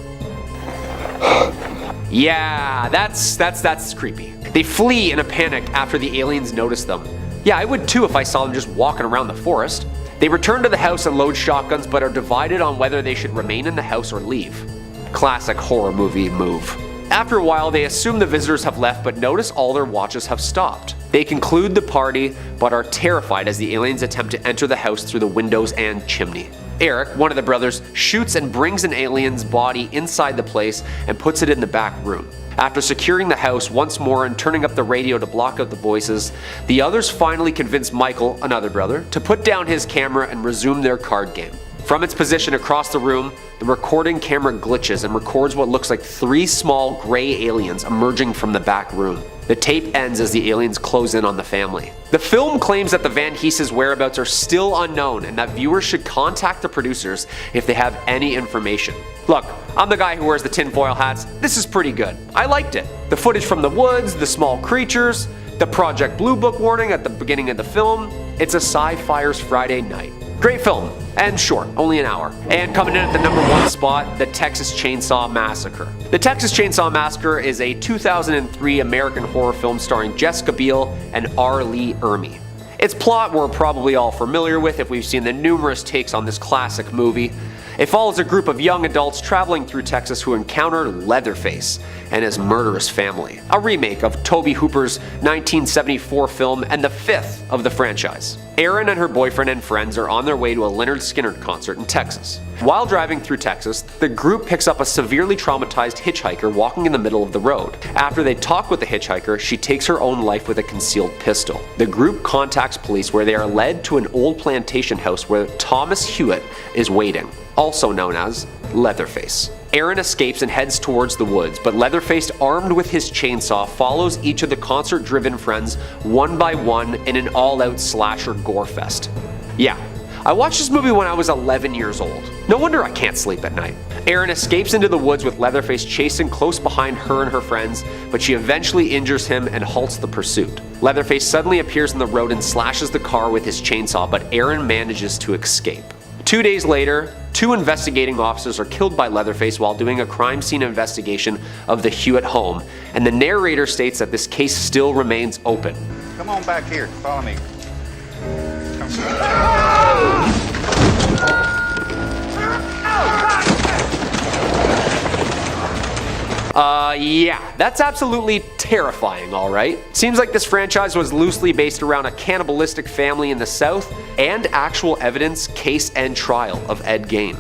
Yeah, that's creepy. They flee in a panic after the aliens notice them. Yeah, I would too if I saw them just walking around the forest. They return to the house and load shotguns, but are divided on whether they should remain in the house or leave. Classic horror movie move. After a while, they assume the visitors have left, but notice all their watches have stopped. They conclude the party, but are terrified as the aliens attempt to enter the house through the windows and chimney. Eric, one of the brothers, shoots and brings an alien's body inside the place and puts it in the back room. After securing the house once more and turning up the radio to block out the voices, the others finally convince Michael, another brother, to put down his camera and resume their card game. From its position across the room, the recording camera glitches and records what looks like 3 small gray aliens emerging from the back room. The tape ends as the aliens close in on the family. The film claims that the Van Hees' whereabouts are still unknown and that viewers should contact the producers if they have any information. Look, I'm the guy who wears the tinfoil hats. This is pretty good. I liked it. The footage from the woods, the small creatures, the Project Blue Book warning at the beginning of the film. It's a Sci-Fiers Friday night. Great film, and short, only an hour. And coming in at the number 1 spot, The Texas Chainsaw Massacre. The Texas Chainsaw Massacre is a 2003 American horror film starring Jessica Biel and R. Lee Ermey. Its plot we're probably all familiar with if we've seen the numerous takes on this classic movie. It follows a group of young adults traveling through Texas who encounter Leatherface and his murderous family, a remake of Tobe Hooper's 1974 film and the fifth of the franchise. Erin and her boyfriend and friends are on their way to a Lynyrd Skynyrd concert in Texas. While driving through Texas, the group picks up a severely traumatized hitchhiker walking in the middle of the road. After they talk with the hitchhiker, she takes her own life with a concealed pistol. The group contacts police where they are led to an old plantation house where Thomas Hewitt is waiting, also known as Leatherface. Erin escapes and heads towards the woods, but Leatherface, armed with his chainsaw, follows each of the concert-driven friends one by one in an all-out slasher gore fest. Yeah, I watched this movie when I was 11 years old. No wonder I can't sleep at night. Erin escapes into the woods with Leatherface chasing close behind her and her friends, but she eventually injures him and halts the pursuit. Leatherface suddenly appears in the road and slashes the car with his chainsaw, but Erin manages to escape. 2 days later, 2 investigating officers are killed by Leatherface while doing a crime scene investigation of the Hewitt home, and the narrator states that this case still remains open. Come on back here, follow me. Yeah, that's absolutely terrifying, alright? Seems like this franchise was loosely based around a cannibalistic family in the South and actual evidence, case, and trial of Ed Gein.